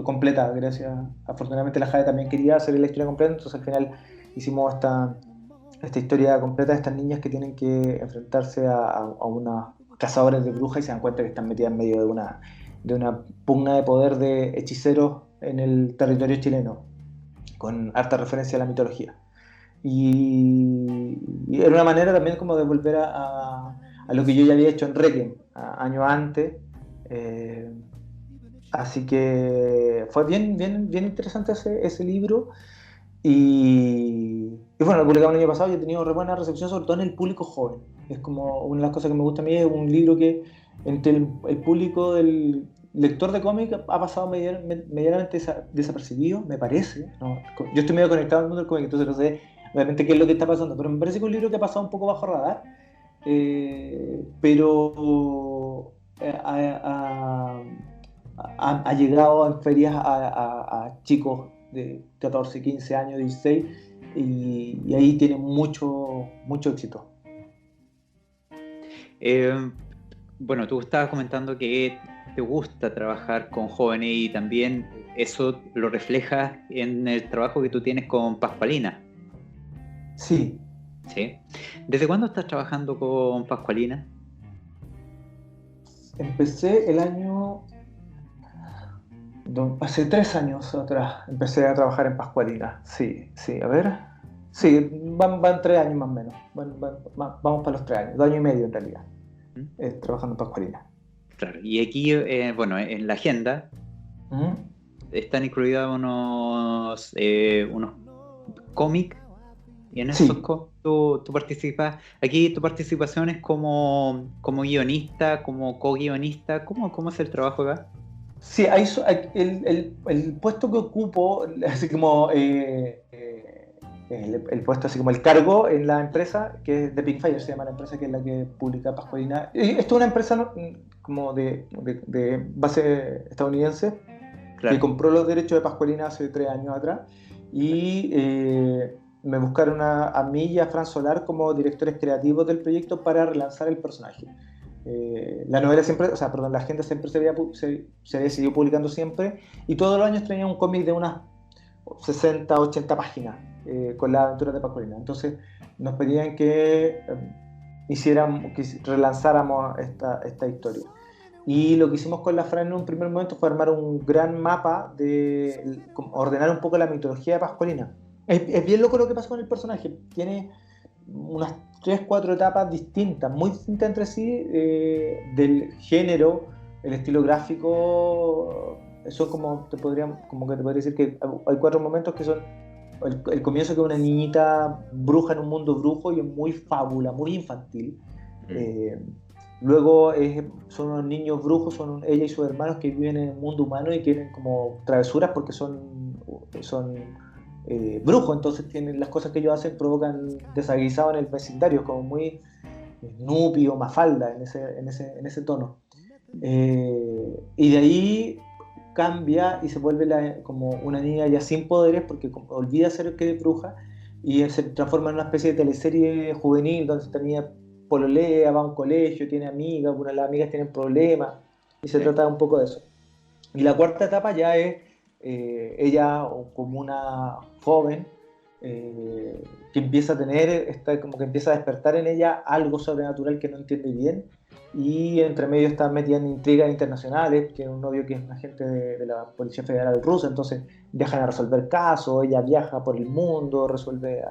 completa, gracias. Afortunadamente la Jade también quería hacer la historia completa, entonces al final hicimos esta historia completa de estas niñas que tienen que enfrentarse a unas cazadores de brujas y se dan cuenta que están metidas en medio de una pugna de poder de hechiceros en el territorio chileno, con harta referencia a la mitología. Y era una manera también como de volver a lo que yo ya había hecho en Requiem años antes. Eh, Así que fue bien interesante ese libro. Y bueno, lo publicado el año pasado y he tenido re buena recepción, sobre todo en el público joven. Es como una de las cosas que me gusta a mí, es un libro que entre el público del lector de cómic ha pasado medianamente desapercibido, me parece. ¿No? Yo estoy medio conectado al mundo del cómic, entonces no sé realmente qué es lo que está pasando, pero me parece que es un libro que ha pasado un poco bajo radar, pero ha llegado en ferias a chicos de 14, 15 años, 16, y ahí tiene mucho éxito. Eh, bueno, tú estabas comentando que te gusta trabajar con jóvenes y también eso lo reflejas en el trabajo que tú tienes con Pascualina. Sí, ¿Sí? ¿Desde cuándo estás trabajando con Pascualina? empecé el año, hace 3 años atrás, empecé a trabajar en Pascualina. Sí, sí, a ver. Sí, van 3 años más o menos. Vamos para los 3 años, 2 años y medio en realidad, ¿Mm? trabajando en Pascualina. Claro, y aquí, bueno, en la agenda ¿Mm? están incluidos unos cómics y en esos Sí, cómics tú participas. Aquí tu participación es como guionista, como co-guionista. ¿Cómo es el trabajo acá? sí, el puesto que ocupo, así como el puesto, así como el cargo en la empresa, que es de Pinkfire, se llama la empresa que es la que publica Pascualina. Esto es una empresa, ¿no? Como de base estadounidense, que Claro. compró los derechos de Pascualina hace 3 años atrás y me buscaron a mí y a Fran Solar como directores creativos del proyecto para relanzar el personaje. La novela siempre, o sea, perdón, la agenda siempre se había seguido publicando siempre y todos los años traía un cómic de unas 60, 80 páginas con las aventuras de Pascualina. Entonces nos pedían que que relanzáramos esta historia. Y lo que hicimos con la Fran en un primer momento fue armar un gran mapa ordenar un poco la mitología de Pascualina. Es bien loco lo que pasa con el personaje. Tiene unas 3, 4 etapas distintas, muy distintas entre sí, del género, el estilo gráfico. Eso como que te podría decir que hay 4 momentos que son el comienzo, que es una niñita bruja en un mundo brujo y es muy fábula, muy infantil. Mm. Eh, Luego son unos niños brujos, ella y sus hermanos que viven en el mundo humano y tienen como travesuras porque son brujos, entonces las cosas que ellos hacen provocan desaguisado en el vecindario, como muy Snoopy o Mafalda en ese tono. Y de ahí cambia y se vuelve como una niña ya sin poderes porque olvida ser que es bruja y se transforma en una especie de teleserie juvenil donde tenía pololea, va a un colegio, tiene amigas, algunas de las amigas tienen problemas, y se Sí. trata un poco de eso. Y la cuarta etapa ya es ella como una joven que empieza a tener, como que empieza a despertar en ella algo sobrenatural que no entiende bien, y entre medio está metida en intrigas internacionales, que es un novio que es un agente de la Policía Federal Rusa, entonces viajan a resolver casos, ella viaja por el mundo, resuelve,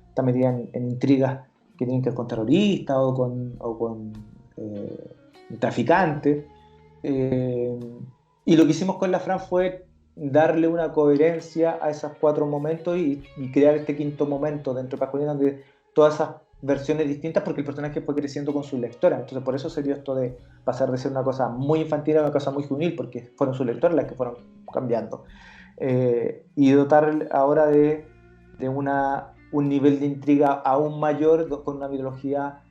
está metida en intrigas que tienen que ver con terroristas o con traficantes. Eh, y lo que hicimos con la Fran fue darle una coherencia a esos cuatro momentos y crear este quinto momento dentro de Pascualina de todas esas versiones distintas, porque el personaje fue creciendo con sus lectoras. Entonces por eso se dio esto de pasar de ser una cosa muy infantil a una cosa muy juvenil, porque fueron sus lectoras las que fueron cambiando. Y dotar ahora de un nivel de intriga aún mayor, con una mitología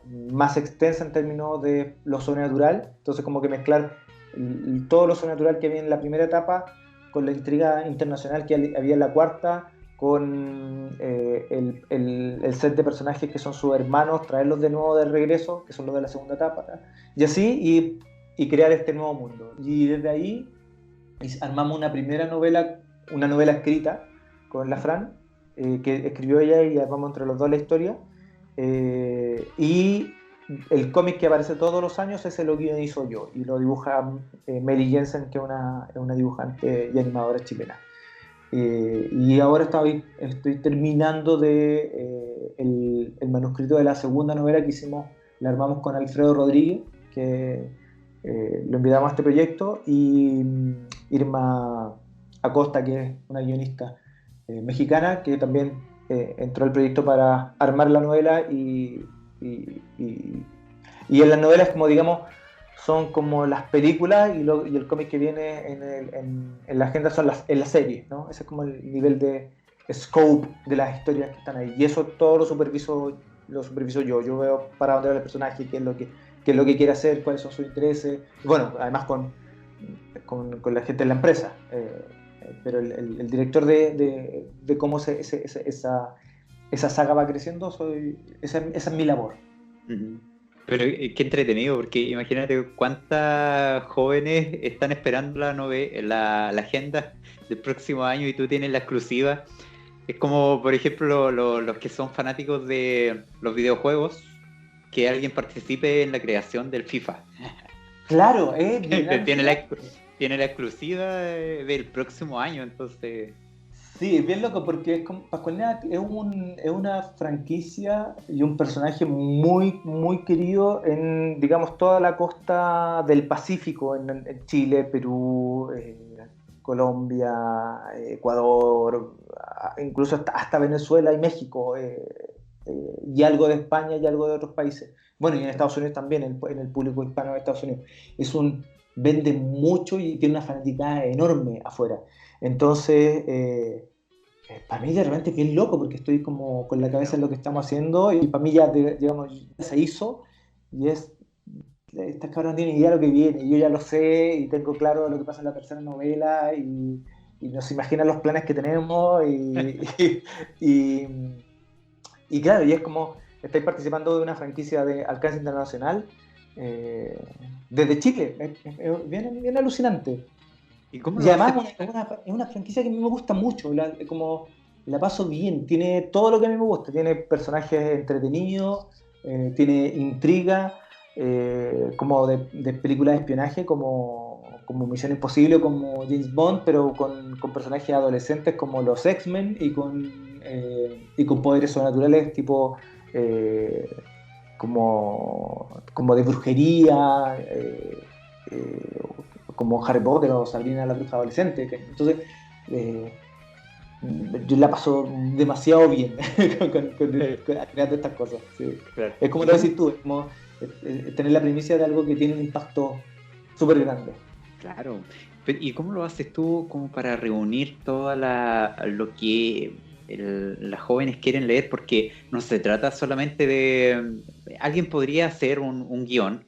más extensa en términos de lo sobrenatural. Entonces como que mezclar todo lo sobrenatural que había en la primera etapa con la intriga internacional que había en la cuarta, con el set de personajes que son sus hermanos, traerlos de nuevo de regreso, que son los de la segunda etapa, ¿tá? Y así, y crear este nuevo mundo. Y desde ahí armamos una novela escrita con la Fran, que escribió ella, y armamos entre los dos la historia. Y el cómic que aparece todos los años, ese lo hizo yo, y lo dibuja Meli Jensen, que es una dibujante y animadora chilena. Y ahora estoy terminando el manuscrito de la segunda novela que hicimos, la armamos con Alfredo Rodríguez, que lo invitamos a este proyecto, y Irma Acosta, que es una guionista mexicana, que también entró al proyecto para armar la novela, y, y, y en las novelas, como digamos, son como las películas, y el cómic que viene en la agenda son en las series, ¿no? Ese es como el nivel de scope de las historias que están ahí. Y eso todo lo superviso yo. Yo veo para dónde va el personaje, qué es lo que quiere hacer, cuáles son sus intereses. Y bueno, además con la gente de la empresa. Pero el director de cómo esa saga va creciendo, esa es mi labor. Ujú. Pero qué entretenido, porque imagínate cuántas jóvenes están esperando la agenda del próximo año y tú tienes la exclusiva. Es como, por ejemplo, los que son fanáticos de los videojuegos, que alguien participe en la creación del FIFA. Claro, bien Tiene la, alucinante. tiene la exclusiva del próximo año, entonces... Sí, es bien loco porque Pascualina es una franquicia y un personaje muy, muy querido en, digamos, toda la costa del Pacífico, en Chile, Perú, Colombia, Ecuador, incluso hasta Venezuela y México, y algo de España y algo de otros países. Bueno, y en Estados Unidos también, en el público hispano de Estados Unidos. Vende mucho y tiene una fanaticada enorme afuera. Entonces, para mí de repente es bien loco porque estoy como con la cabeza en lo que estamos haciendo, y para mí ya, digamos, ya se hizo, y estas cabras no tienen idea de lo que viene, y yo ya lo sé y tengo claro lo que pasa en la tercera novela, y nos imaginan los planes que tenemos, y, y claro, y es como estáis participando de una franquicia de alcance internacional, eh, desde Chile. Es bien, bien alucinante. ¿Y cómo Y lo además haces? es una franquicia que a mí me gusta mucho, como la paso bien, tiene todo lo que a mí me gusta, tiene personajes entretenidos, tiene intriga, como de películas de espionaje, como Misión Imposible, como James Bond, pero con personajes adolescentes como los X-Men, y con poderes sobrenaturales tipo eh, como de brujería, eh, como Harry Potter o Sabrina la bruja adolescente. Entonces, eh, yo la paso demasiado bien creando estas cosas. Sí. Claro. Es como ¿Y lo cómo? decís tú, es como tener la primicia de algo que tiene un impacto súper grande. Claro. ¿Y cómo lo haces tú como para reunir lo que las jóvenes quieren leer? Porque no se trata solamente de... Alguien podría hacer un guión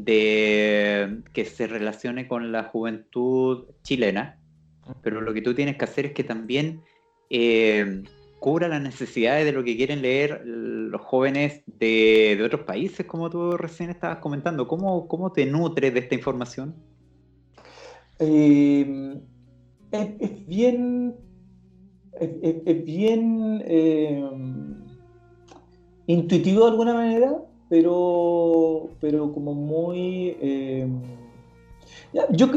que se relacione con la juventud chilena, pero lo que tú tienes que hacer es que también cubra las necesidades de lo que quieren leer los jóvenes de otros países, como tú recién estabas comentando. ¿Cómo te nutres de esta información? Es bien, es bien intuitivo de alguna manera, pero como muy... yo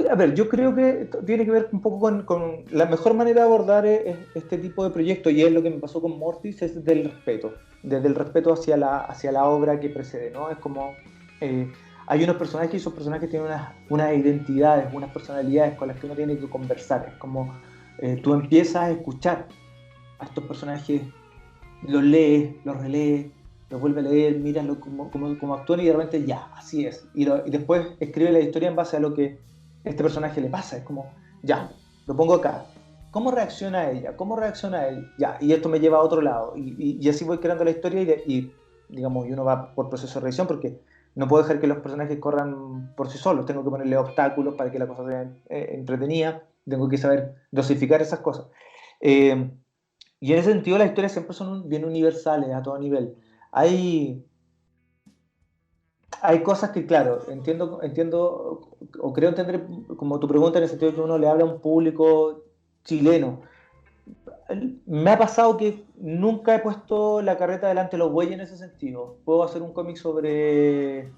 creo que tiene que ver un poco con la mejor manera de abordar este tipo de proyectos, y es lo que me pasó con Mortis, es desde el respeto hacia la obra que precede, ¿no? Es como, hay unos personajes y esos personajes tienen unas identidades, unas personalidades con las que uno tiene que conversar. Es como, tú empiezas a escuchar a estos personajes, los lees, los relees, los vuelves a leer, miras cómo actúan, y de repente ya, así es. Y después escribe la historia en base a lo que a este personaje le pasa. Es como, ya, lo pongo acá. ¿Cómo reacciona ella? ¿Cómo reacciona él? Ya, y esto me lleva a otro lado. Y así voy creando la historia, digamos, y uno va por proceso de revisión, porque no puedo dejar que los personajes corran por sí solos. Tengo que ponerle obstáculos para que la cosa sea entretenida. Tengo que saber dosificar esas cosas. Y en ese sentido las historias siempre son bien universales a todo nivel. Hay, hay cosas que, claro, entiendo o creo entender como tu pregunta, en el sentido de que uno le habla a un público chileno. Me ha pasado que nunca he puesto la carreta delante de los bueyes en ese sentido. Puedo hacer un cómic sobre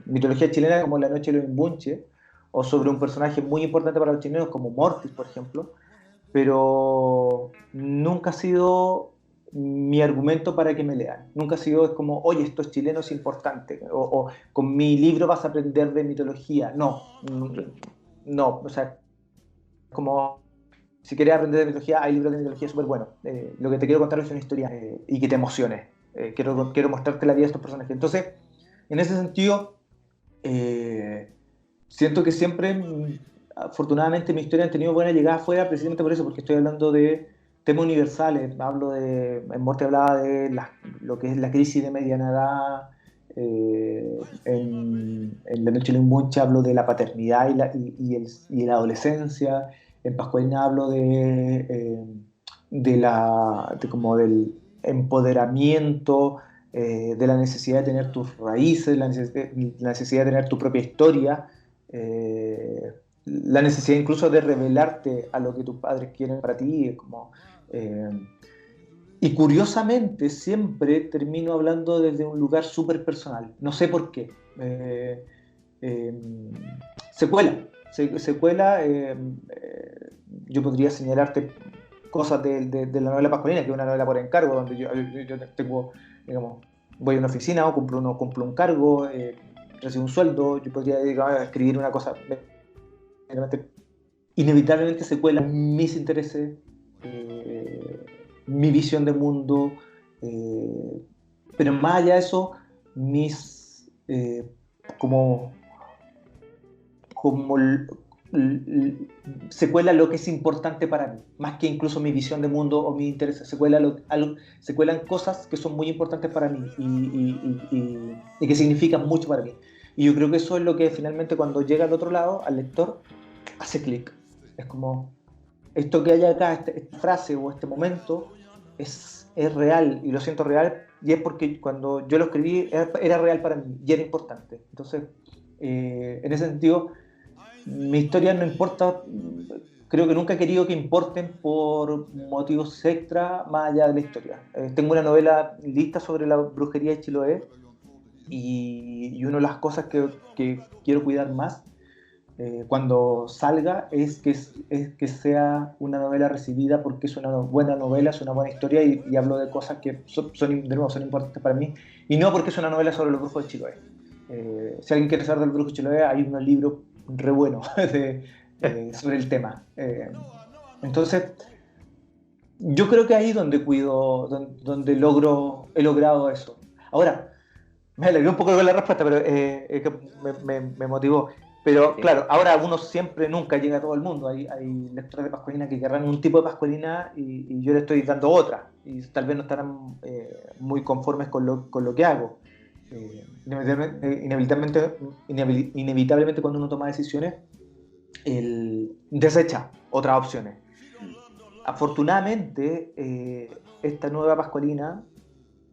mitología chilena como La Noche de los Imbunches, o sobre un personaje muy importante para los chilenos como Mortis, por ejemplo, pero nunca ha sido mi argumento para que me lean. Nunca ha sido, es como, oye, esto es chileno, es importante, o con mi libro vas a aprender de mitología. No, no, o sea, como, si quieres aprender de mitología, hay libros de mitología súper buenos. Lo que te quiero contar es una historia y que te emocione. Quiero mostrarte la vida de estos personajes. Entonces, en ese sentido, siento que siempre, afortunadamente, mi historia ha tenido buena llegada afuera, precisamente por eso, porque estoy hablando de temas universales. En Morte hablaba de lo que es la crisis de mediana edad. En La Noche de Muncha hablo de la paternidad y la adolescencia. En Pascualina hablo como del empoderamiento, de la necesidad de tener tus raíces, la necesidad de tener tu propia historia, la necesidad incluso de revelarte a lo que tus padres quieren para ti. Eh, y curiosamente siempre termino hablando desde un lugar súper personal, no sé por qué. Eh, secuela, secuela yo podría señalarte cosas de la novela Pascualina, que es una novela por encargo, donde yo tengo, digamos, voy a una oficina o cumplo un cargo, recibo un sueldo. Yo podría dedicarme a escribir una cosa, inevitablemente secuela mis intereses, mi visión de mundo, pero más allá de eso, mis como como secuela lo que es importante para mí, más que incluso mi visión de mundo o mi interés. Secuelan cosas que son muy importantes para mí y que significan mucho para mí. Y yo creo que eso es lo que finalmente, cuando llega al otro lado, al lector, hace clic. Es como, esto que hay acá, esta frase o este momento, es real, y lo siento real, y es porque cuando yo lo escribí era real para mí y era importante. Entonces, en ese sentido, mi historia no importa. Creo que nunca he querido que importen por motivos extra más allá de la historia. Tengo una novela lista sobre la brujería de Chiloé, y una de las cosas que quiero cuidar más, cuando salga, es que sea una novela recibida, porque es una buena novela, es una buena historia, y hablo de cosas que de nuevo, son importantes para mí, y no porque es una novela sobre los brujos de Chiloé. Si alguien quiere saber del brujo de Chiloé, hay unos libros re buenos sobre el tema. Entonces, yo creo que ahí donde donde he logrado eso. Ahora, me alegré un poco con la respuesta, pero es que me motivó. Pero Sí. claro, ahora uno siempre, nunca llega a todo el mundo. Hay lectores de Pascualina que querrán un tipo de Pascualina, y yo le estoy dando otra. Y tal vez no estarán muy conformes con lo que hago. Inevitablemente cuando uno toma decisiones, desecha otras opciones. afortunadamente, esta nueva Pascualina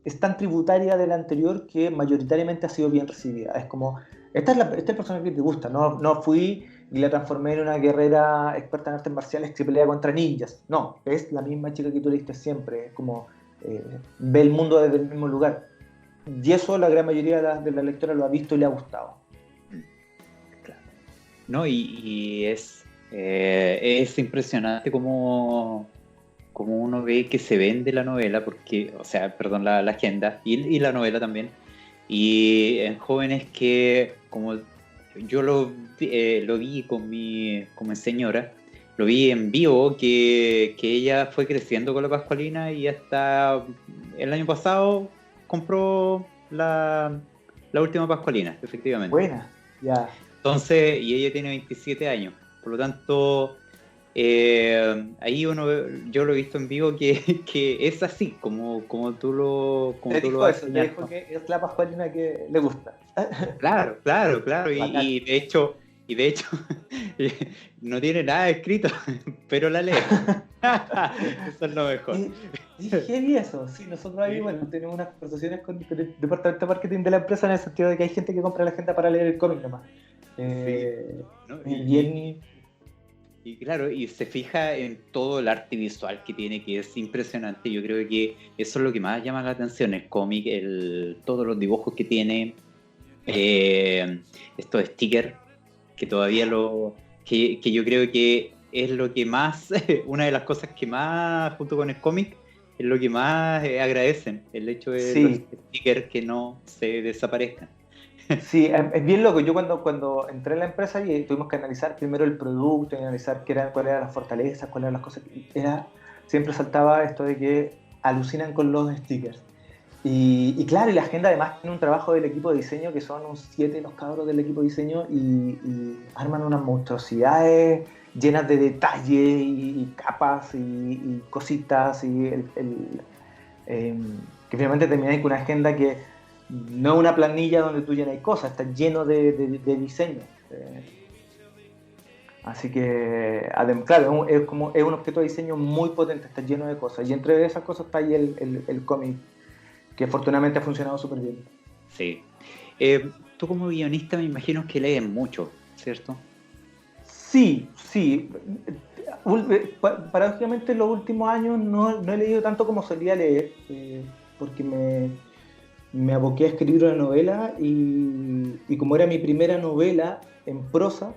es tan tributaria de la anterior que mayoritariamente ha sido bien recibida. Es como, este es el personaje que te gusta, no fui y la transformé en una guerrera experta en artes marciales que pelea contra ninjas. No, es la misma chica que tú leíste siempre, es como ve el mundo desde el mismo lugar. Y eso la gran mayoría de la lectora lo ha visto y le ha gustado. Claro. No, y es impresionante como uno ve que se vende la novela, porque, o sea, perdón, la agenda y la novela también, y en jóvenes que, como yo lo vi con mi señora, lo vi en vivo, que ella fue creciendo con la Pascualina y hasta el año pasado compró la última Pascualina, efectivamente. Buena, ya. Entonces, y ella tiene 27 años, por lo tanto, ahí yo lo he visto en vivo que es así, como tú lo has Te dijo que es la Pascualina que le gusta. Claro, y de hecho, no tiene nada escrito, pero la lee. Eso es lo mejor. Y heavy eso, sí, nosotros ahí, bueno, tenemos unas conversaciones con el departamento de marketing de la empresa en el sentido de que hay gente que compra la agenda para leer el cómic nomás. ¿No? Y claro, y se fija en todo el arte visual que tiene, que es impresionante. Yo creo que eso es lo que más llama la atención, el cómic, todos los dibujos que tiene, estos stickers, que todavía que yo creo que es lo que más, una de las cosas que más, junto con el cómic, es lo que más agradecen, el hecho de los stickers que no se desaparezcan. Sí, es bien loco. Yo cuando entré en la empresa y tuvimos que analizar primero el producto, y analizar cuáles eran las fortalezas, cuáles eran las cosas, siempre saltaba esto de que alucinan con los stickers. Y claro, y la agenda además tiene un trabajo del equipo de diseño que son un 7 los cabros del equipo de diseño y arman unas monstruosidades llenas de detalles y capas y cositas que finalmente termináis con una agenda que no es una planilla donde tú llenas cosas, está lleno de diseño. Así que, claro, es un objeto de diseño muy potente, está lleno de cosas. Y entre esas cosas está ahí el cómic, que afortunadamente ha funcionado súper bien. Sí. Tú como guionista me imagino que lees mucho, ¿cierto? Sí. Paradójicamente en los últimos años no he leído tanto como solía leer, porque me aboqué a escribir una novela y como era mi primera novela en prosa,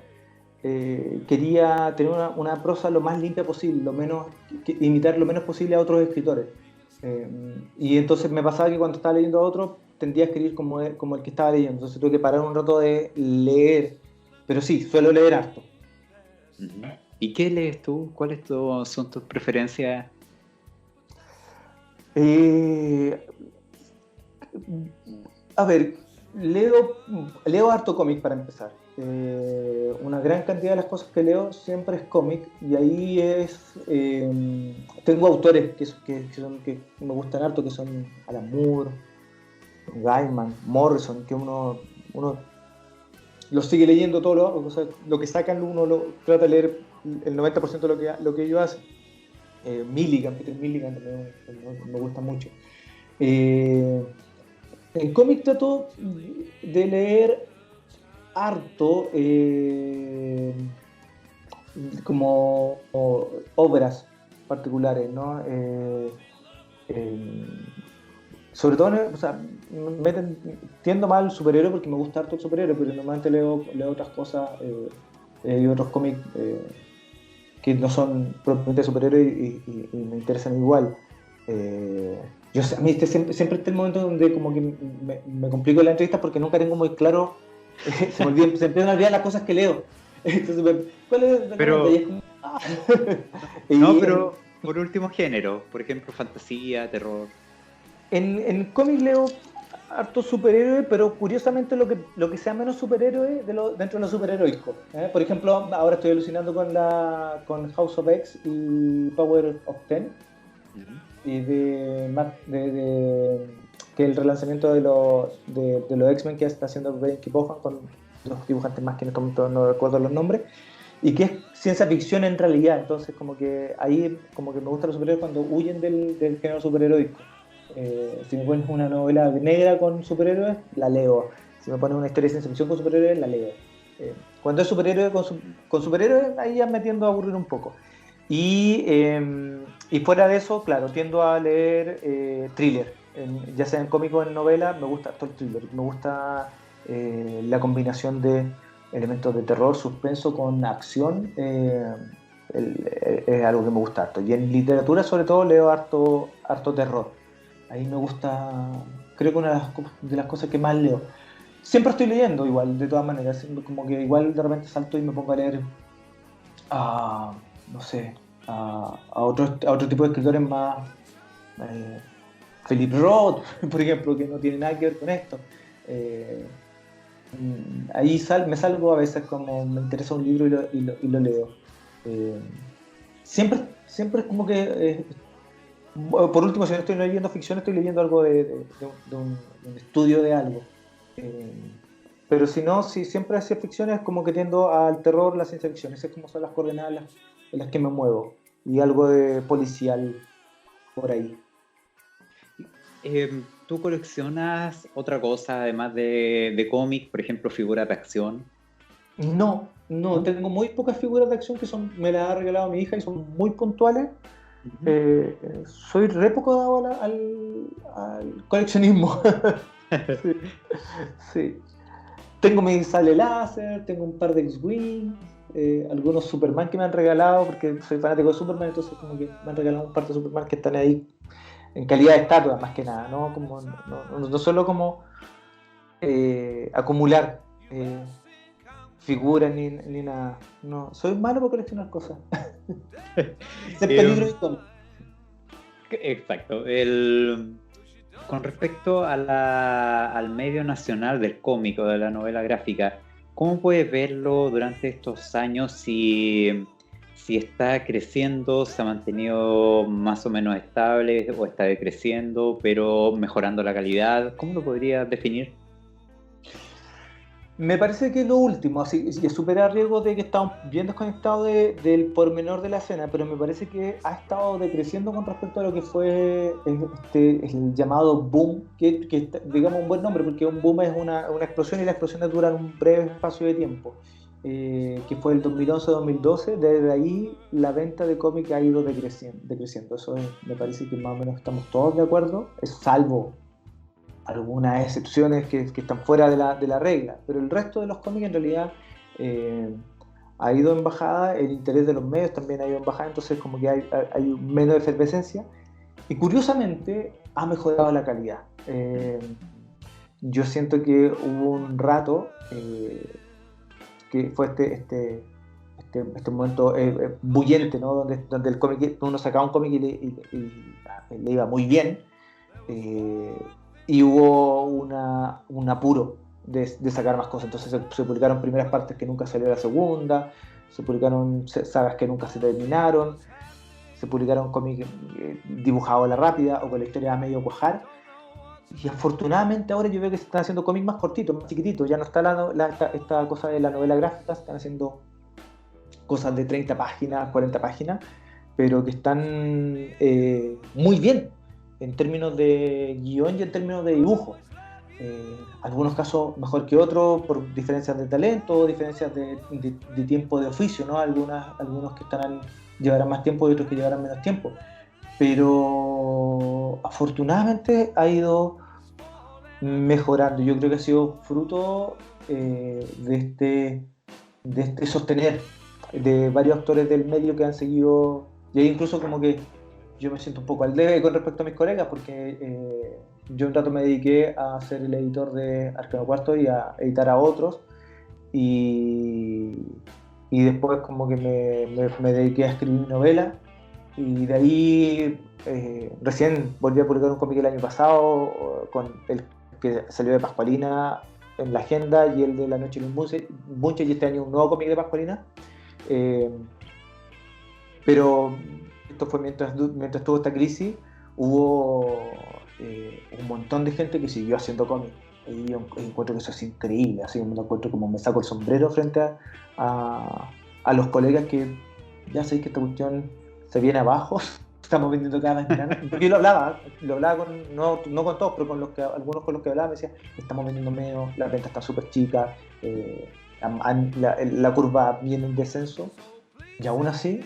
quería tener una prosa lo más limpia posible, imitar lo menos posible a otros escritores. Y entonces me pasaba que cuando estaba leyendo a otro tendía a escribir como el que estaba leyendo, entonces tuve que parar un rato de leer, pero sí, suelo leer harto. ¿Y qué lees tú? ¿Cuáles son tus preferencias? A ver, leo harto cómic para empezar. Una gran cantidad de las cosas que leo siempre es cómic y ahí tengo autores que me gustan harto, que son Alan Moore, Gaiman, Morrison, que uno lo sigue leyendo todo, lo que sacan uno lo trata de leer el 90% de lo que ellos hacen. Peter Milligan también me gusta mucho. En cómic trato de leer harto como obras particulares, ¿no? Sobre todo, o sea, tiendo más al superhéroe porque me gusta harto el superhéroe, pero normalmente leo otras cosas y otros cómics que no son propiamente superhéroes y me interesan igual. A mí siempre está el momento donde como que me complico la entrevista porque nunca tengo muy claro, se empiezan a olvidar las cosas que leo. Entonces, ¿cuál es la pero por último género, por ejemplo, fantasía, terror. En cómic leo harto superhéroe, pero curiosamente lo que sea menos superhéroe dentro de lo superheroico. Por ejemplo, ahora estoy alucinando con House of X y Power of Ten. Y que el relanzamiento de los X-Men que está haciendo Brian K. Vaughan con los dibujantes más que no recuerdo los nombres, y que es ciencia ficción en realidad, entonces como que ahí como que me gustan los superhéroes cuando huyen del género superheroico. Si me pones una novela negra con superhéroes, la leo. Si me pones una historia de ciencia ficción con superhéroes, la leo. Cuando es superhéroe con superhéroes, ahí ya me tiendo a aburrir un poco. Y fuera de eso, claro, tiendo a leer thriller, ya sea en cómic o en novela, me gusta todo el thriller, me gusta la combinación de elementos de terror, suspenso con acción, es algo que me gusta harto. Y en literatura sobre todo leo harto terror, ahí me gusta, creo que una de las cosas que más leo. Siempre estoy leyendo igual, de todas maneras, como que igual de repente salto y me pongo a leer a, no sé, a otro tipo de escritores más, Philip Roth, por ejemplo, que no tiene nada que ver con esto. Ahí me salgo a veces como me interesa un libro y lo leo. Siempre es como que, por último, si no estoy leyendo ficción, estoy leyendo algo de un estudio de algo. Pero si no, si siempre hacía ficción es como que tiendo al terror, la ciencia ficción. Esas como son las coordenadas en las que me muevo. Y algo de policial por ahí. ¿Tú coleccionas otra cosa además de cómics, por ejemplo, figuras de acción? No, tengo muy pocas figuras de acción que me las ha regalado mi hija y son muy puntuales. Soy re poco dado al coleccionismo. Sí, sí. Tengo mi sable láser, tengo un par de X-Wing, algunos Superman que me han regalado, porque soy fanático de Superman, entonces como que me han regalado un par de Superman que están ahí en calidad de estatua, más que nada, no, como, no solo como acumular figuras ni nada. No, soy malo para coleccionar cosas. Excepto libros y cómics. Exacto. Con respecto al medio nacional del cómic o de la novela gráfica, ¿cómo puedes verlo durante estos años si está creciendo, se ha mantenido más o menos estable o está decreciendo, pero mejorando la calidad? ¿Cómo lo podrías definir? Me parece que es lo último, así es súper a riesgo de que estamos bien desconectados del pormenor de la escena, pero me parece que ha estado decreciendo con respecto a lo que fue el llamado boom, que digamos un buen nombre, porque un boom es una explosión y las explosiones duran un breve espacio de tiempo, que fue el 2011-2012, desde ahí la venta de cómics ha ido decreciendo. Eso me parece que más o menos estamos todos de acuerdo, es salvo algunas excepciones que están fuera de la regla, pero el resto de los cómics en realidad ha ido en bajada, el interés de los medios también ha ido en bajada, entonces como que hay menos efervescencia y curiosamente ha mejorado la calidad. Yo siento que hubo un rato que fue este momento bullente, ¿no? donde el cómic, uno sacaba un cómic y le iba muy bien, y hubo un apuro de sacar más cosas, entonces se publicaron primeras partes que nunca salió la segunda, se publicaron sagas que nunca se terminaron, se publicaron cómics dibujados a la rápida o con la historia a medio cuajar, y afortunadamente ahora yo veo que se están haciendo cómics más cortitos, más chiquititos, ya no está esta cosa de la novela gráfica, se están haciendo cosas de 30 páginas, 40 páginas, pero que están muy bien en términos de guión y en términos de dibujo. Algunos casos mejor que otros por diferencias de talento, diferencias de tiempo de oficio, ¿no? Algunos que llevarán más tiempo y otros que llevarán menos tiempo. Pero afortunadamente ha ido mejorando. Yo creo que ha sido fruto de este sostener de varios actores del medio que han seguido, y ahí incluso como que yo me siento un poco al debe con respecto a mis colegas, porque yo un rato me dediqué a ser el editor de Arcano Cuarto y a editar a otros, y después como que me dediqué a escribir novela, y de ahí recién volví a publicar un cómic el año pasado, con el que salió de Pascualina en la agenda, y el de La Noche en un Bunche, y este año un nuevo cómic de Pascualina. Pero esto fue mientras tuvo esta crisis, hubo un montón de gente que siguió haciendo cómics, y yo encuentro que eso es increíble, así me lo encuentro, como me saco el sombrero frente a a los colegas que ya sabéis que esta cuestión se viene abajo, estamos vendiendo cada vez menos. Porque yo lo hablaba con, no con todos, pero con algunos con los que hablaba me decía, estamos vendiendo menos, la venta está súper chica, la curva viene en descenso, y aún así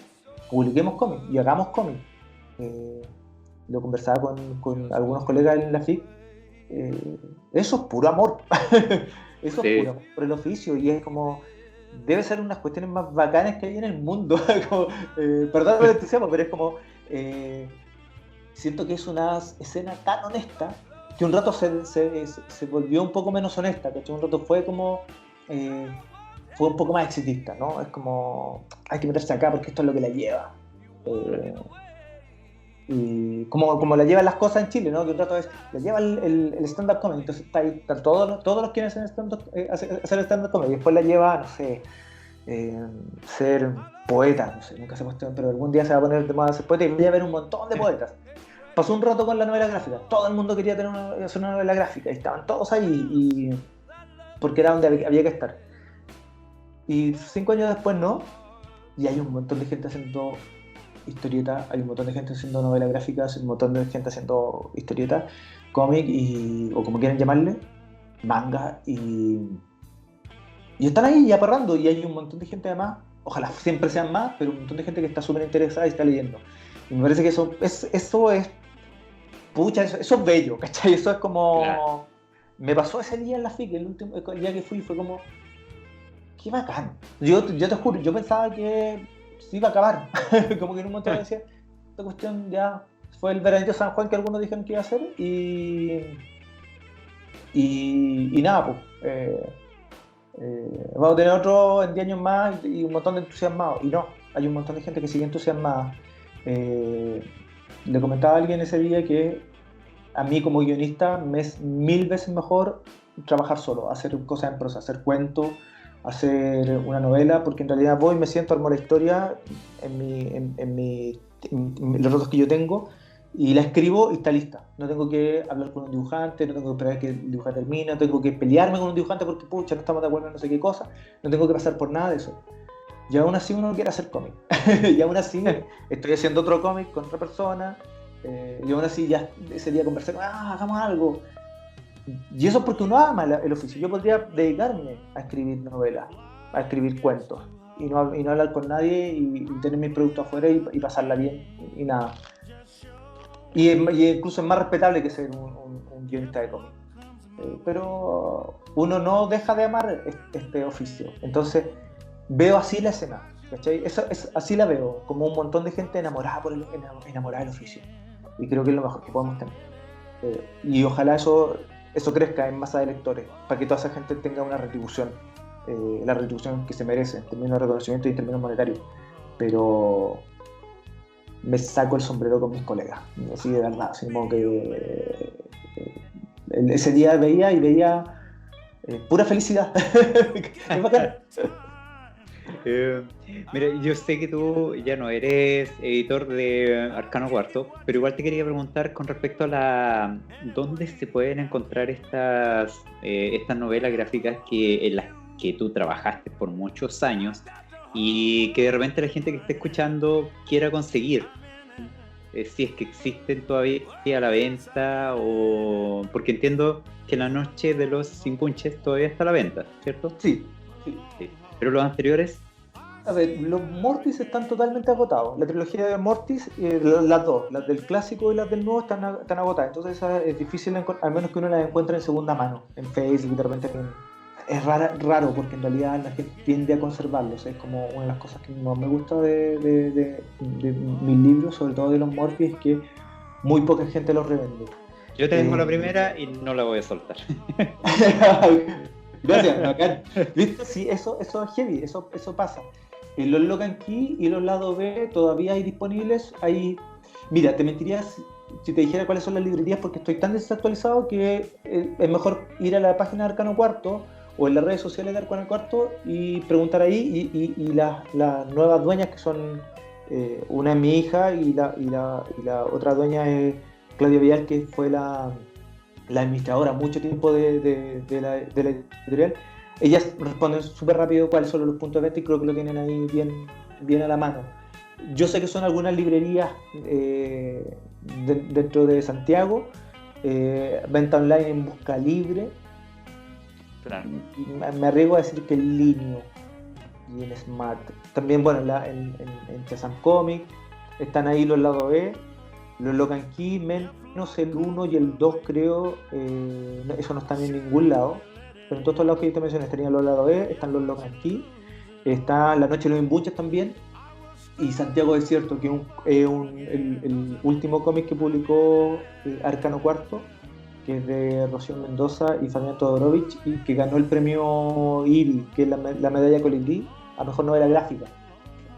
publiquemos cómics y hagamos cómics. Lo conversaba con algunos colegas en la FIC, eso es puro amor. Eso es puro amor por el oficio, y es como, debe ser unas cuestiones más bacanas que hay en el mundo. Como, perdón por el entusiasmo, pero es como, siento que es una escena tan honesta que un rato se volvió un poco menos honesta, que un rato fue como, fue un poco más exitista, ¿no? Es como, hay que meterse acá porque esto es lo que la lleva. Y como la llevan las cosas en Chile, ¿no? Que un rato la lleva el stand-up comedy, entonces están todos los que hacen hacer stand-up comedy, y después la lleva, no sé, ser poeta, no sé, nunca se ha puesto, pero algún día se va a poner de moda ser poeta y voy a ver un montón de poetas. Pasó un rato con la novela gráfica, todo el mundo quería hacer una novela gráfica, y estaban todos ahí, porque era donde había que estar. Y 5 años después no, y hay un montón de gente haciendo historieta, hay un montón de gente haciendo novelas gráficas, hay un montón de gente haciendo historieta, cómic o como quieran llamarle, manga, y están ahí ya parrando, y hay un montón de gente además, ojalá siempre sean más, pero un montón de gente que está súper interesada y está leyendo. Y me parece que eso es pucha, eso es bello, ¿cachai? Eso es como, claro. Me pasó ese día en la FIC, el día que fui, fue como, qué bacán. Yo te juro, yo pensaba que se iba a acabar. Como que en un momento me decía, esta cuestión ya fue el veranito San Juan que algunos dijeron que iba a ser, y nada, pues vamos a tener otro en 10 años más y un montón de entusiasmados. Y no, hay un montón de gente que sigue entusiasmada. Le comentaba a alguien ese día que a mí como guionista me es 1000 veces mejor trabajar solo, hacer cosas en prosa, hacer cuentos, hacer una novela, porque en realidad voy, me siento, armo la historia en los ratos que yo tengo, y la escribo y está lista. No tengo que hablar con un dibujante, no tengo que esperar que el dibujante termine, no tengo que pelearme con un dibujante porque pucha, no estamos de acuerdo en no sé qué cosa, no tengo que pasar por nada de eso. Y aún así uno quiere hacer cómic. Y aún así estoy haciendo otro cómic con otra persona, y aún así ya ese día conversar, hagamos algo. Y eso es porque uno ama el oficio. Yo podría dedicarme a escribir novelas, a escribir cuentos, y no hablar con nadie, y tener mis productos afuera y pasarla bien, y nada. Y incluso es más respetable que ser un guionista de cómic. Pero uno no deja de amar este oficio. Entonces veo así la escena, ¿cachai? Así la veo, como un montón de gente enamorada del oficio. Y creo que es lo mejor que podemos tener. Y ojalá eso crezca en masa de lectores, para que toda esa gente tenga una retribución, la retribución que se merece, en términos de reconocimiento y en términos monetarios. Pero me saco el sombrero con mis colegas, así de verdad, así como que ese día veía pura felicidad. Es bacán. Mira, yo sé que tú ya no eres editor de Arcano Cuarto, pero igual te quería preguntar con respecto a dónde se pueden encontrar estas novelas gráficas en las que tú trabajaste por muchos años y que de repente la gente que esté escuchando quiera conseguir. Si es que existen todavía a la venta, o porque entiendo que La Noche de los Sin Punches todavía está a la venta, ¿cierto? Sí. Pero los anteriores, a ver, los Mortis están totalmente agotados. La trilogía de Mortis, las dos, las del clásico y las del nuevo, están agotadas. Entonces es difícil, al menos que uno las encuentre en segunda mano, en Facebook, de repente. Es raro, porque en realidad la gente tiende a conservarlos. Es como una de las cosas que más me gusta de mis libros, sobre todo de los Mortis, es que muy poca gente los revende. Yo tengo la primera y no la voy a soltar. Gracias, bacán. ¿Viste? Sí, eso es heavy, eso pasa. Los Locan Key y los lados B todavía hay disponibles. Mira, te mentiría si te dijera cuáles son las librerías, porque estoy tan desactualizado que es mejor ir a la página de Arcano Cuarto o en las redes sociales de Arcano Cuarto y preguntar ahí, y las nuevas dueñas, que son una es mi hija y la otra dueña es Claudia Vidal, que fue la administradora mucho tiempo de la editorial. ellas responden súper rápido cuáles son los puntos de venta y creo que lo tienen ahí bien a la mano. Yo sé que son algunas librerías dentro de Santiago, venta online en Busca Libre, Claro. me arriesgo a decir que en Linio y en Smart. También, bueno, en Shazam Comics están ahí los lados B, los Lock and Key, menos el 1 y el 2 creo, eso no están en ningún lado. Pero en todos estos lados que yo te mencioné estarían los lados B, están los Lock and Key, está La Noche de los Imbuches también, y Santiago Desierto, que es el último cómic que publicó Arcano Cuarto, que es de Rocío Mendoza y Fabián Todorovich, y que ganó el premio IBI, que es la medalla Colibrí, a mejor novela gráfica.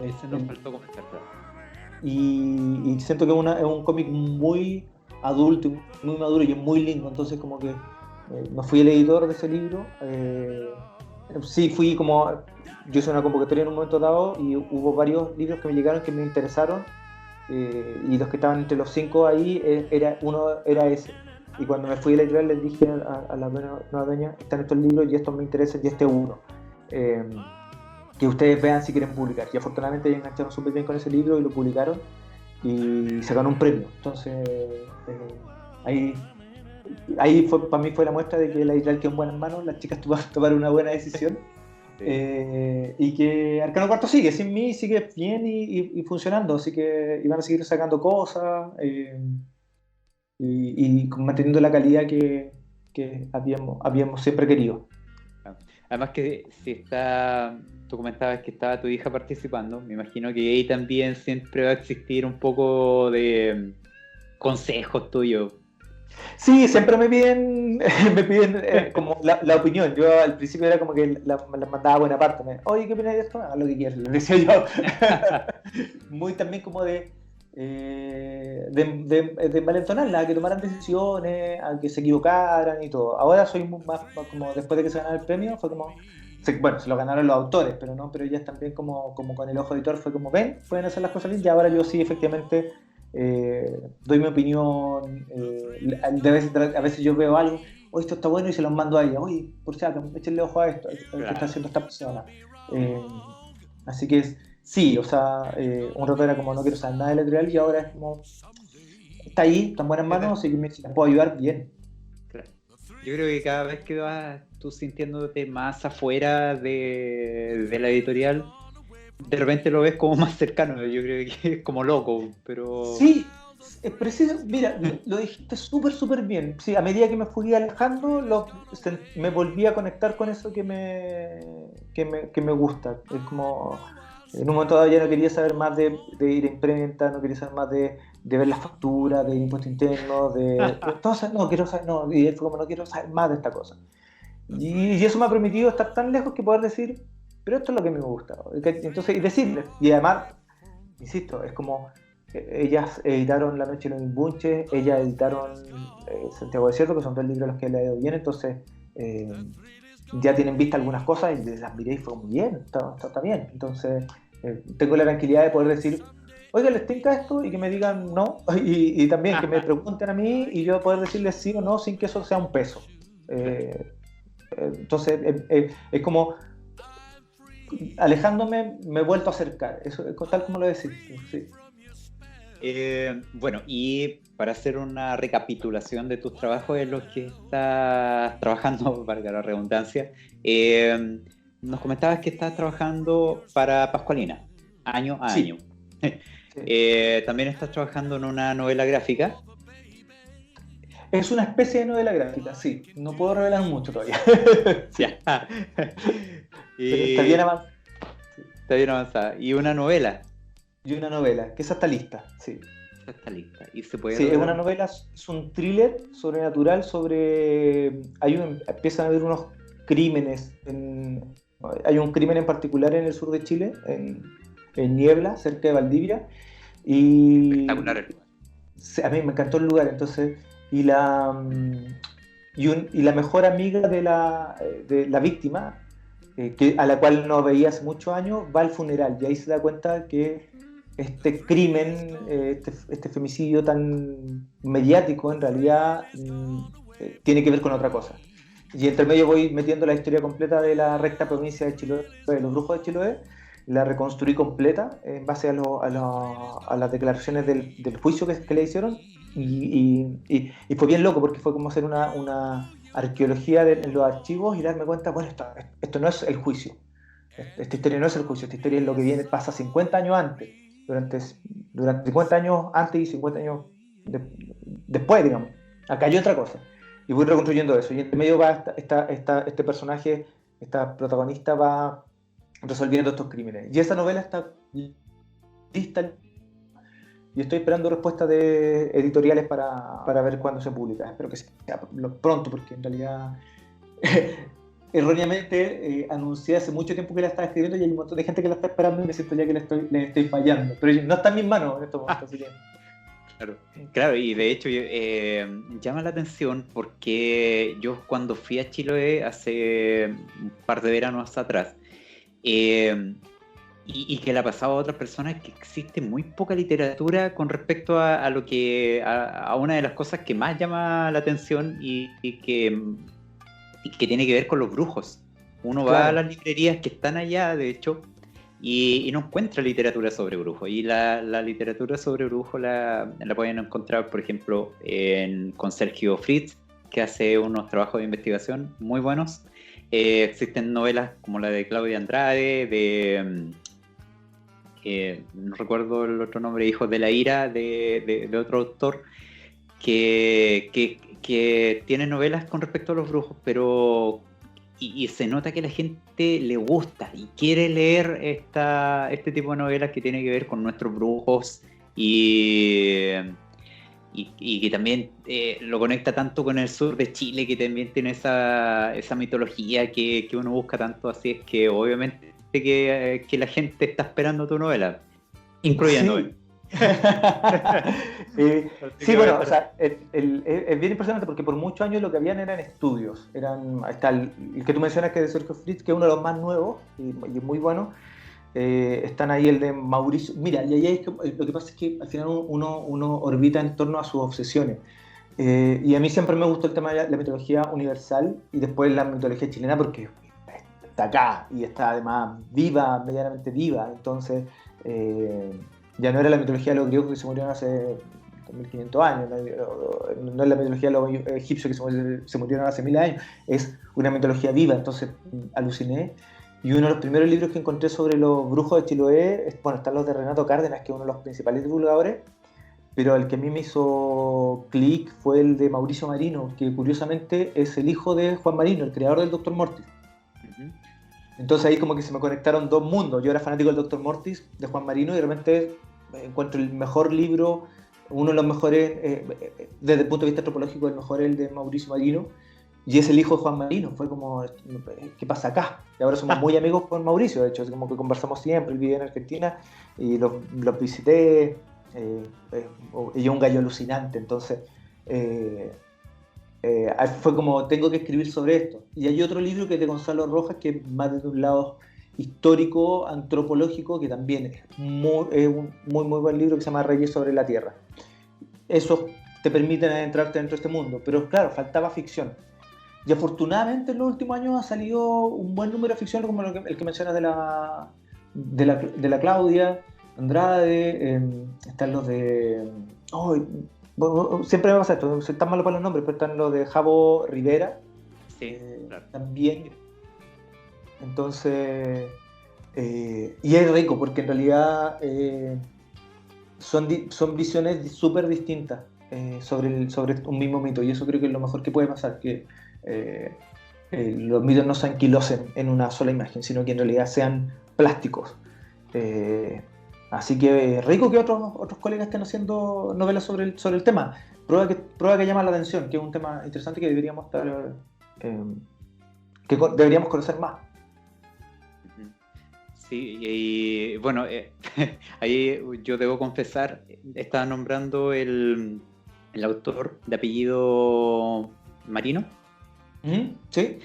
Ese nos faltó comentar, claro. Y siento que es un cómic muy adulto, muy maduro y es muy lindo, entonces como que no fui el editor de ese libro, sí fui como, yo hice una convocatoria en un momento dado y hubo varios libros que me llegaron que me interesaron, y los que estaban entre los 5 ahí, uno era ese, y cuando me fui a la editorial les dije a la nueva dueña, están estos libros y estos me interesan y este uno, que ustedes vean si quieren publicar, y afortunadamente ellos engancharon súper bien con ese libro y lo publicaron y se ganó un premio, entonces ahí fue, para mí fue la muestra de que la editorial quedó en buenas manos, las chicas tomaron una buena decisión. Sí. Y que Arcano Cuarto sigue sin mí, sigue bien y funcionando, así que iban a seguir sacando cosas y manteniendo la calidad que habíamos siempre querido. Además que tú comentabas que estaba tu hija participando, me imagino que ahí también siempre va a existir un poco de consejos tuyos. Sí, siempre me piden como la opinión. Yo al principio era como que la mandaba buena parte. Oye, ¿qué opinas de esto? Haz lo que quieras, lo decía yo. Muy también como de malentonarla, a que tomaran decisiones, a que se equivocaran y todo. Ahora soy más como después de que se ganara el premio, fue como, bueno, se lo ganaron los autores, pero ellas también como con el ojo editor fue como, ven, pueden hacer las cosas bien, y ahora yo sí efectivamente doy mi opinión, a veces yo veo algo, oye, esto está bueno y se los mando a ella, oye, por si acaso, échenle ojo a esto, claro, que está haciendo esta persona. Así que sí, o sea, un rato era como no quiero saber nada de la editorial y ahora es como está ahí, está en buenas manos, así que si te puedo ayudar, bien. Claro. Yo creo que cada vez que vas tú sintiéndote más afuera de la editorial, de repente lo ves como más cercano. Yo creo que es como loco, pero... Sí, es preciso. Mira, lo dijiste súper bien. Sí, a medida que me fui alejando, me volví a conectar con eso que me gusta. Es como... En un momento dado ya no quería saber más de ir a imprenta, no quería saber más de ver las facturas, de impuesto interno, entonces, no, quiero saber, no, y fue como no quiero saber más de esta cosa. Y eso me ha permitido estar tan lejos que poder decir, pero esto es lo que me gusta. Entonces, y decirles, y además, insisto, es como ellas editaron La Noche de los Imbunches, ellas editaron Santiago Desierto, que son 2 libros a los que le ha ido bien, entonces ya tienen vista algunas cosas y las miré y fue muy bien, está bien. Entonces tengo la tranquilidad de poder decir, oiga, ¿les tinca esto? Y que me digan no, y también que me pregunten a mí y yo poder decirles sí o no sin que eso sea un peso. Entonces es como alejándome me he vuelto a acercar, eso es tal como lo decís. Sí. Bueno, y para hacer una recapitulación de tus trabajos en los que estás trabajando, valga la redundancia, nos comentabas que estás trabajando para Pascualina, año a año. Sí. También estás trabajando en una novela gráfica. Es una especie de novela gráfica, sí. No puedo revelar mucho todavía. Ya. Pero está bien avanzada. Sí. Está bien avanzada. ¿Y una novela? Y una novela, que esa está lista, sí. Esa está lista. ¿Y se puede sí, es una novela, es un thriller sobrenatural sobre... empiezan a haber unos crímenes. Hay un crimen en particular en el sur de Chile, en Niebla, cerca de Valdivia. Espectacular el lugar. A mí me encantó el lugar, entonces... Y la mejor amiga de la víctima, a la cual no veía hace muchos años, va al funeral y ahí se da cuenta que este crimen, este femicidio tan mediático en realidad tiene que ver con otra cosa. Y entre medio voy metiendo la historia completa de la recta provincia de Chiloé, de los brujos de Chiloé. La reconstruí completa en base a las declaraciones del juicio que le hicieron. Y fue bien loco porque fue como hacer una arqueología en los archivos y darme cuenta, bueno, esto no es el juicio. Esta historia no es el juicio, esta historia es lo que pasa 50 años antes. Durante 50 años antes y 50 años después, digamos. Acá hay otra cosa. Y voy reconstruyendo eso. Y entre medio va este personaje, esta protagonista va resolviendo estos crímenes. Y esa novela está lista y estoy esperando respuestas de editoriales para ver cuándo se publica. Espero que sea pronto, porque en realidad erróneamente anuncié hace mucho tiempo que la estaba escribiendo y hay un montón de gente que la está esperando y me siento ya que le estoy fallando. Pero no está en mis manos en estos momentos, así que... Claro, y de hecho llama la atención porque yo cuando fui a Chiloé hace un par de veranos atrás, y que le ha pasado a otras personas, que existe muy poca literatura con respecto a lo que a una de las cosas que más llama la atención y que tiene que ver con los brujos. Uno va a las librerías que están allá, de hecho, y no encuentra literatura sobre brujos. Y la literatura sobre brujos la pueden encontrar, por ejemplo, con Sergio Fritz, que hace unos trabajos de investigación muy buenos. Existen novelas como la de Claudia Andrade, no recuerdo el otro nombre, Hijos de la Ira, de otro autor, que tiene novelas con respecto a los brujos, pero y se nota que a la gente le gusta y quiere leer este tipo de novelas que tiene que ver con nuestros brujos y que también lo conecta tanto con el sur de Chile, que también tiene esa mitología que uno busca tanto. Así es que obviamente que la gente está esperando tu novela, incluyendo sí, bueno, o sea, es bien impresionante porque por muchos años lo que habían eran estudios. Está el que tú mencionas, que es de Sergio Fritz, que es uno de los más nuevos y muy bueno. Están ahí el de Mauricio. Mira, y ahí lo que pasa es que al final uno orbita en torno a sus obsesiones. Y a mí siempre me gustó el tema de la mitología universal y después la mitología chilena porque está acá y está además viva, medianamente viva. Entonces, ya no era la mitología de los griegos que se murieron hace 1500 años, no es la mitología de los egipcios que se murieron hace 1000 años, es una mitología viva. Entonces aluciné. Y uno de los primeros libros que encontré sobre los brujos de Chiloé, están los de Renato Cárdenas, que es uno de los principales divulgadores, pero el que a mí me hizo clic fue el de Mauricio Marino, que curiosamente es el hijo de Juan Marino, el creador del Dr. Mortis. Entonces ahí como que se me conectaron dos mundos. Yo era fanático del Dr. Mortis, de Juan Marino, y de repente encuentro el mejor libro, uno de los mejores, desde el punto de vista antropológico, el mejor es el de Mauricio Marino, y es el hijo de Juan Marino. Fue como, ¿qué pasa acá? Y ahora somos muy amigos con Mauricio, de hecho, es como que conversamos siempre. Él vive en Argentina y los visité, y yo un gallo alucinante, entonces fue como, tengo que escribir sobre esto. Y hay otro libro que es de Gonzalo Rojas, que es más desde un lado histórico, antropológico, que también es un muy buen libro, que se llama Reyes sobre la Tierra. Eso te permite adentrarte dentro de este mundo, pero claro, faltaba ficción. Y afortunadamente en los últimos años ha salido un buen número de ficción, como el que mencionas de la Claudia Andrade. Están los de... siempre me pasa esto, soy tan malo para los nombres, pero están los de Javo Rivera. Sí, claro. También. Entonces... y es rico, porque en realidad son visiones súper distintas sobre un mismo mito, y eso creo que es lo mejor que puede pasar, que los mitos no se anquilosen en una sola imagen, sino que en realidad sean plásticos. Así que rico que otros colegas estén haciendo novelas sobre el tema. Prueba que llama la atención, que es un tema interesante que deberíamos deberíamos conocer más. Sí, y bueno, ahí yo debo confesar, estaba nombrando el autor de apellido Marino, ¿sí?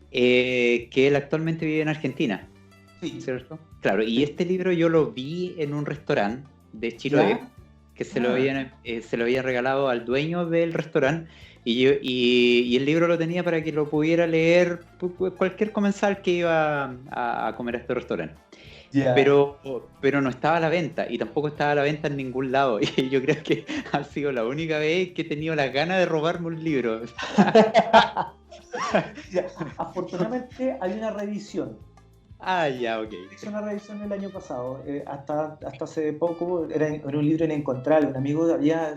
Que él actualmente vive en Argentina, sí. ¿Cierto? Claro, y este libro yo lo vi en un restaurante de Chiloé, que se lo habían regalado al dueño del restaurante, y el libro lo tenía para que lo pudiera leer cualquier comensal que iba a comer a este restaurante. Ya. Pero no estaba a la venta, y tampoco estaba a la venta en ningún lado. Y yo creo que ha sido la única vez que he tenido la gana de robarme un libro. Ya, afortunadamente hay una revisión. Ya, ok. Hice una revisión el año pasado. Hasta hace poco era un libro inencontrable. Un amigo había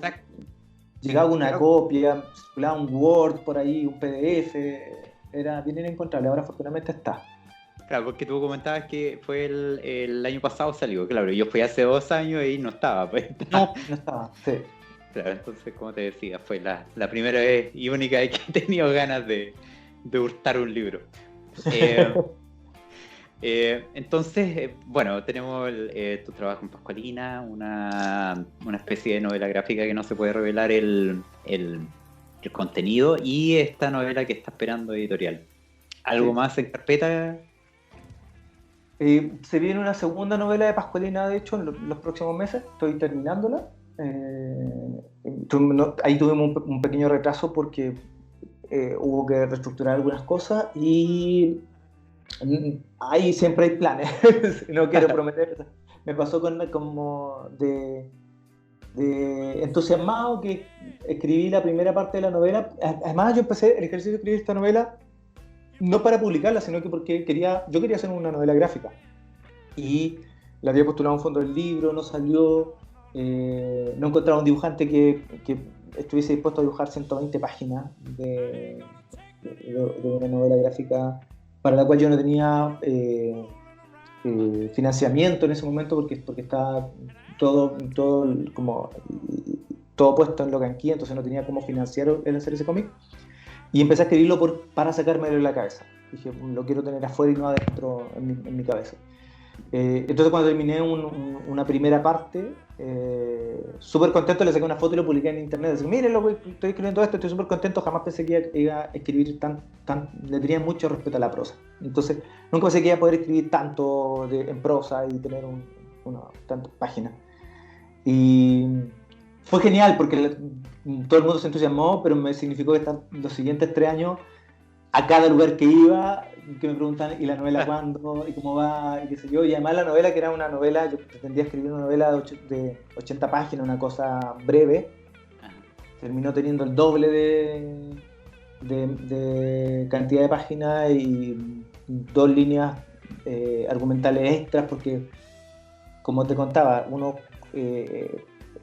llegado una copia, circulaba un Word por ahí, un PDF. Era bien inencontrable. Ahora afortunadamente está. Claro, porque tú comentabas que fue el año pasado salió. Claro, yo fui hace 2 años y no estaba. Pues. No estaba, sí. Claro, entonces, como te decía, fue la primera vez y única vez que he tenido ganas de hurtar un libro. Entonces, bueno, tenemos tu trabajo en Pascualina, una especie de novela gráfica que no se puede revelar el contenido, y esta novela que está esperando editorial. ¿Algo Sí. más en carpeta? Se viene una segunda novela de Pascualina, de hecho, en los próximos meses. Estoy terminándola. Ahí tuvimos un pequeño retraso porque hubo que reestructurar algunas cosas, y ahí siempre hay planes. No quiero prometer. Me pasó como de entusiasmado que escribí la primera parte de la novela. Además, yo empecé el ejercicio de escribir esta novela no para publicarla, sino que porque yo quería hacer una novela gráfica. Y la había postulado a un fondo del libro, no salió. No encontraba un dibujante que estuviese dispuesto a dibujar 120 páginas de una novela gráfica para la cual yo no tenía financiamiento en ese momento, porque estaba todo puesto en Locan Key, entonces no tenía cómo financiar el hacer ese cómic. Y empecé a escribirlo para sacármelo de la cabeza. Dije, lo quiero tener afuera y no adentro en mi cabeza. Entonces, cuando terminé una primera parte, súper contento, le saqué una foto y lo publiqué en internet. Así, miren, estoy escribiendo esto, estoy súper contento. Jamás pensé que iba a escribir le tenía mucho respeto a la prosa. Entonces, nunca pensé que iba a poder escribir tanto en prosa y tener tantas páginas. Y fue genial porque todo el mundo se entusiasmó, pero me significó que los siguientes 3 años, a cada lugar que iba, que me preguntan, ¿y la novela cuándo? ¿Y cómo va? Y qué sé yo. Y además la novela, que era una novela, yo pretendía escribir una novela de 80 páginas, una cosa breve, terminó teniendo el doble de cantidad de páginas y 2 líneas argumentales extras, porque, como te contaba,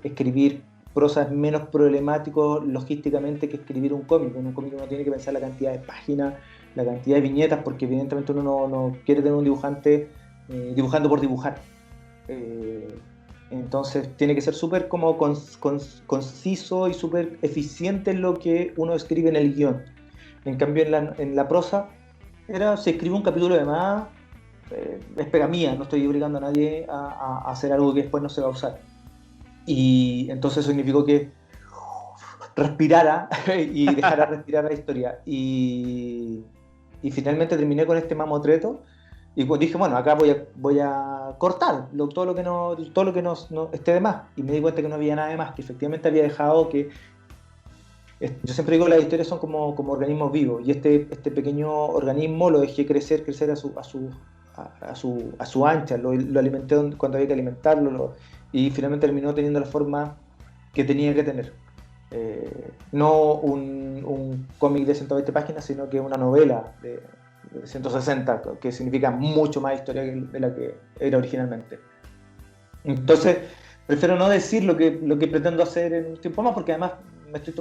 escribir prosa es menos problemático logísticamente que escribir un cómic. En un cómic uno tiene que pensar la cantidad de páginas, la cantidad de viñetas, porque evidentemente uno no quiere tener un dibujante dibujando por dibujar. Entonces tiene que ser súper como conciso y súper eficiente en lo que uno escribe en el guión. En cambio en la prosa se escribe un capítulo de más, es pega mía, no estoy obligando a nadie a hacer algo que después no se va a usar. Y entonces eso significó que respirara y dejara respirar la historia. Y finalmente terminé con este mamotreto. Y pues dije, bueno, acá voy a cortar todo lo que no esté de más. Y me di cuenta que no había nada de más, que efectivamente había dejado que... Yo siempre digo que las historias son como organismos vivos. Y este pequeño organismo lo dejé crecer a su ancha. Lo alimenté cuando había que alimentarlo. Y finalmente terminó teniendo la forma que tenía que tener. No un cómic de 120 páginas, sino que una novela de 160, que significa mucho más historia de la que era originalmente. Entonces, prefiero no decir lo que pretendo hacer en un tiempo más, porque además me estoy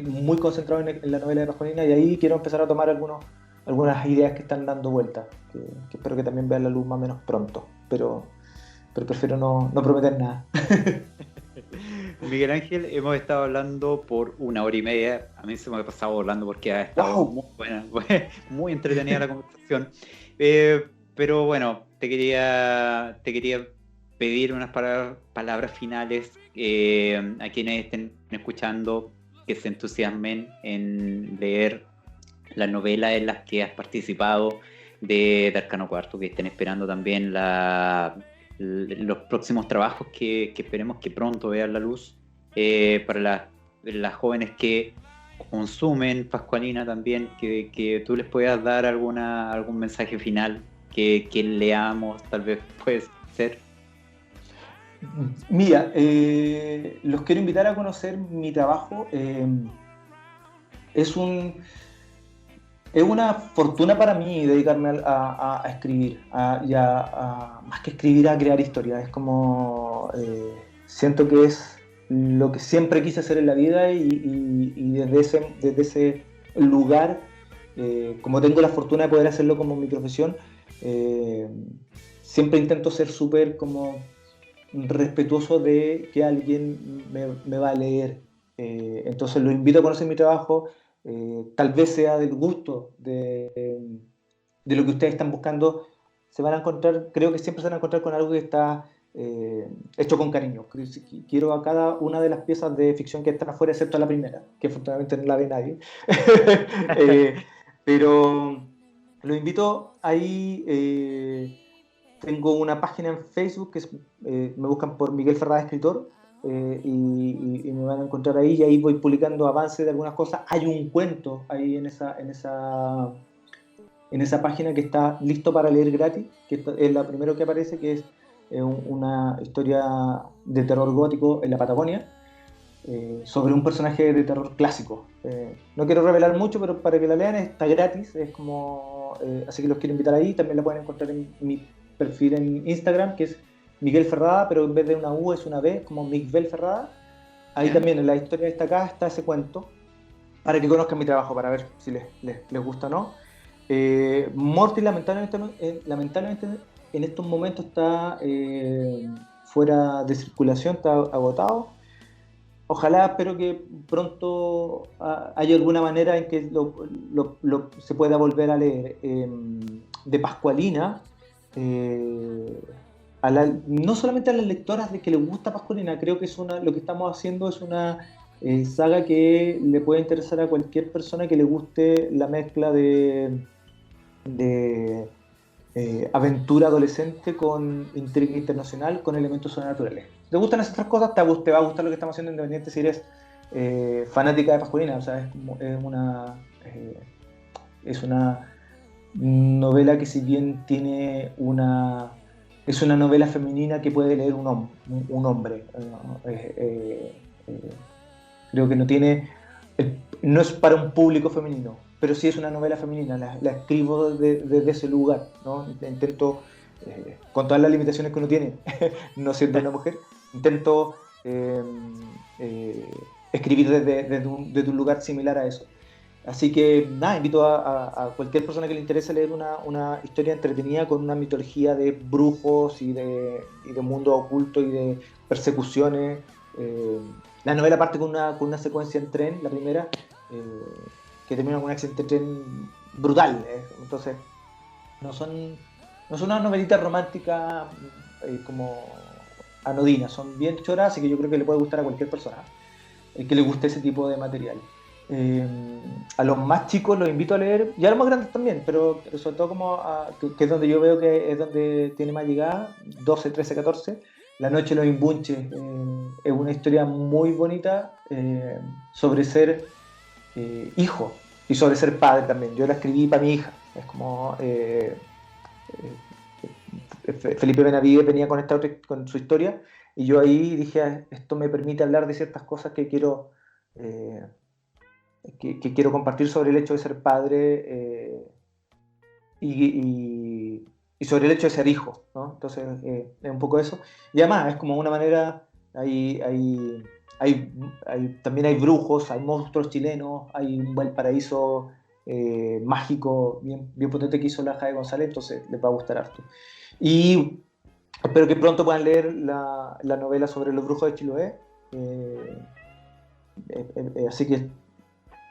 muy concentrado en la novela de Pascualina, y ahí quiero empezar a tomar algunas ideas que están dando vueltas, que espero que también vean la luz más o menos pronto, pero prefiero no prometer nada. Miguel Ángel, hemos estado hablando por 1 hora y media. A mí se me ha pasado volando porque ha estado muy buena, muy entretenida la conversación. Pero bueno, te quería pedir unas palabras finales a quienes estén escuchando, que se entusiasmen en leer las novelas en las que has participado de Arcano Cuarto, que estén esperando también los próximos trabajos que esperemos que pronto vean la luz, para las jóvenes que consumen Pascualina también, que tú les puedas dar algún mensaje final que leamos, tal vez puede ser. Mira, los quiero invitar a conocer mi trabajo. Es una fortuna para mí dedicarme a escribir, más que escribir, a crear historias. Es como, siento que es lo que siempre quise hacer en la vida, y desde ese lugar, como tengo la fortuna de poder hacerlo como mi profesión, siempre intento ser súper como respetuoso de que alguien me va a leer. Entonces los invito a conocer mi trabajo. Tal vez sea del gusto de lo que ustedes están buscando. Se van a encontrar, creo que siempre se van a encontrar con algo que está hecho con cariño. Quiero a cada una de las piezas de ficción que están afuera, excepto a la primera, que afortunadamente no la ve nadie. Pero los invito ahí. Tengo una página en Facebook que me buscan por Miguel Ferrada Escritor, y me van a encontrar ahí, y ahí voy publicando avances de algunas cosas. Hay un cuento ahí en esa página que está listo para leer gratis, que es la primera que aparece, que es una historia de terror gótico en la Patagonia, sobre un personaje de terror clásico. No quiero revelar mucho, pero para que la lean está gratis, así que los quiero invitar ahí. También la pueden encontrar en mi perfil en Instagram, que es Miguel Ferrada, pero en vez de una U es una B, como Miguel Ferrada. Ahí también en la historia destacada está ese cuento, para que conozcan mi trabajo, para ver si les gusta o no. Morty lamentablemente en estos momentos está fuera de circulación, está agotado. Ojalá, espero que pronto haya alguna manera en que se pueda volver a leer. De Pascualina, no solamente a las lectoras de que les gusta Pascualina, creo que lo que estamos haciendo es una saga que le puede interesar a cualquier persona que le guste la mezcla de aventura adolescente con intriga internacional, con elementos sobrenaturales. Si te gustan esas tres cosas, te va a gustar lo que estamos haciendo, independiente si eres fanática de Pascualina. O sea, es una novela que, si bien es una novela femenina que puede leer un hombre. Creo que no es para un público femenino, pero sí es una novela femenina. La escribo desde ese lugar, ¿no? Intento, con todas las limitaciones que uno tiene, no siendo una mujer, intento escribir desde un lugar similar a eso. Así que nada, invito a cualquier persona que le interese leer una historia entretenida con una mitología de brujos y de mundo oculto y de persecuciones. La novela parte con una secuencia en tren, la primera, que termina con un accidente de tren brutal. Entonces, no son unas novelitas románticas como anodinas, son bien choras, así que yo creo que le puede gustar a cualquier persona que le guste ese tipo de material. A los más chicos los invito a leer, y a los más grandes también, pero sobre todo que es donde yo veo que es donde tiene más llegada, 12, 13, 14. La noche de los imbunches es una historia muy bonita sobre ser hijo y sobre ser padre también. Yo la escribí para mi hija. Es como Felipe Benavides venía con su historia, y yo ahí dije, esto me permite hablar de ciertas cosas que quiero compartir sobre el hecho de ser padre, y sobre el hecho de ser hijo, ¿no? Entonces es un poco eso. Y además es como una manera, también hay brujos, hay monstruos chilenos, hay un Valparaíso mágico bien potente que hizo la Jae González, entonces les va a gustar harto. Y espero que pronto puedan leer la novela sobre los brujos de Chiloé. Así que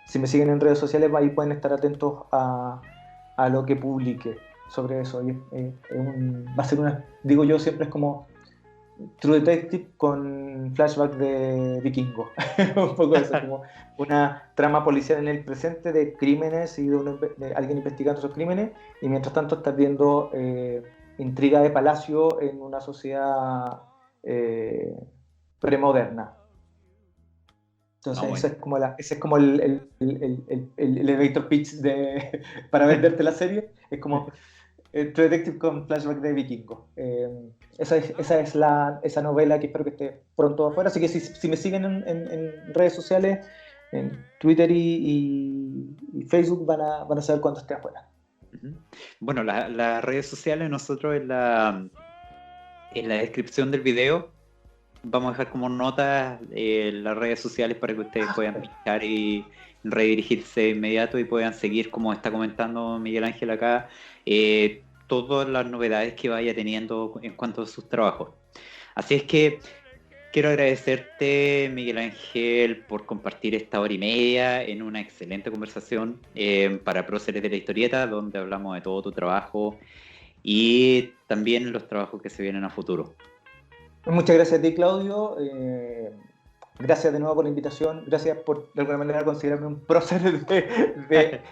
si me siguen en redes sociales, ahí pueden estar atentos a lo que publique sobre eso. Va a ser digo yo, siempre es como True Detective con flashback de Vikingo. Un poco eso, como una trama policial en el presente de crímenes y de alguien investigando esos crímenes, y mientras tanto estás viendo intriga de palacio en una sociedad premoderna. Entonces, bueno. ese es como el elevator pitch para venderte la serie. Es como True Detective con flashback de vikingo. Esa es esa novela que espero que esté pronto afuera. Así que si me siguen en redes sociales, en Twitter y Facebook, van a saber cuándo esté afuera. Bueno, las redes sociales, nosotros en la descripción del video vamos a dejar como notas las redes sociales para que ustedes puedan pinchar y redirigirse de inmediato y puedan seguir, como está comentando Miguel Ángel acá, todas las novedades que vaya teniendo en cuanto a sus trabajos. Así es que quiero agradecerte, Miguel Ángel, por compartir esta hora y media en una excelente conversación para Próceres de la Historieta, donde hablamos de todo tu trabajo y también los trabajos que se vienen a futuro. Muchas gracias a ti, Claudio. Gracias de nuevo por la invitación. Gracias por, de alguna manera, considerarme un prócer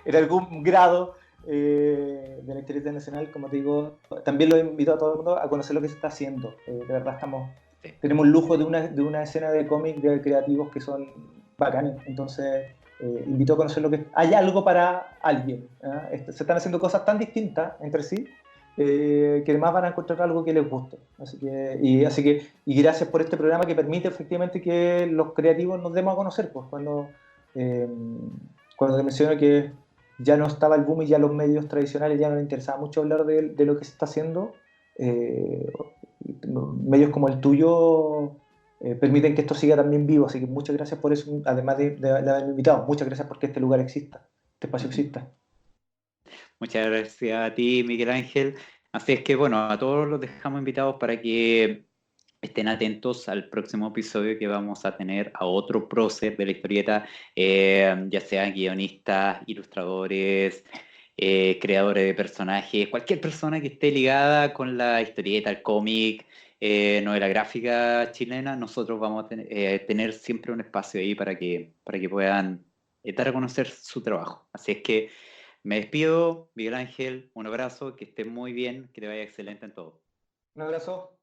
en algún grado de la historieta nacional. Como te digo, también lo invito a todo el mundo a conocer lo que se está haciendo. De verdad, tenemos el lujo de una escena de cómics de creativos que son bacanes. Entonces, invito a conocer lo que... Hay algo para alguien. Se están haciendo cosas tan distintas entre sí que además van a encontrar algo que les guste. Y gracias por este programa que permite efectivamente que los creativos nos demos a conocer. Pues cuando te menciono que ya no estaba el boom y ya los medios tradicionales ya no les interesaba mucho hablar de lo que se está haciendo, medios como el tuyo permiten que esto siga también vivo. Así que muchas gracias por eso, además de haberme invitado. Muchas gracias porque este lugar exista, este espacio exista. Muchas gracias a ti, Miguel Ángel. Así es que, bueno, a todos los dejamos invitados para que estén atentos al próximo episodio que vamos a tener a otro prócer de la historieta, ya sean guionistas, ilustradores, creadores de personajes, cualquier persona que esté ligada con la historieta, el cómic, novela gráfica chilena. Nosotros vamos a tener siempre un espacio ahí para que puedan dar a conocer su trabajo. Así es que me despido, Miguel Ángel, un abrazo, que estés muy bien, que te vaya excelente en todo. Un abrazo.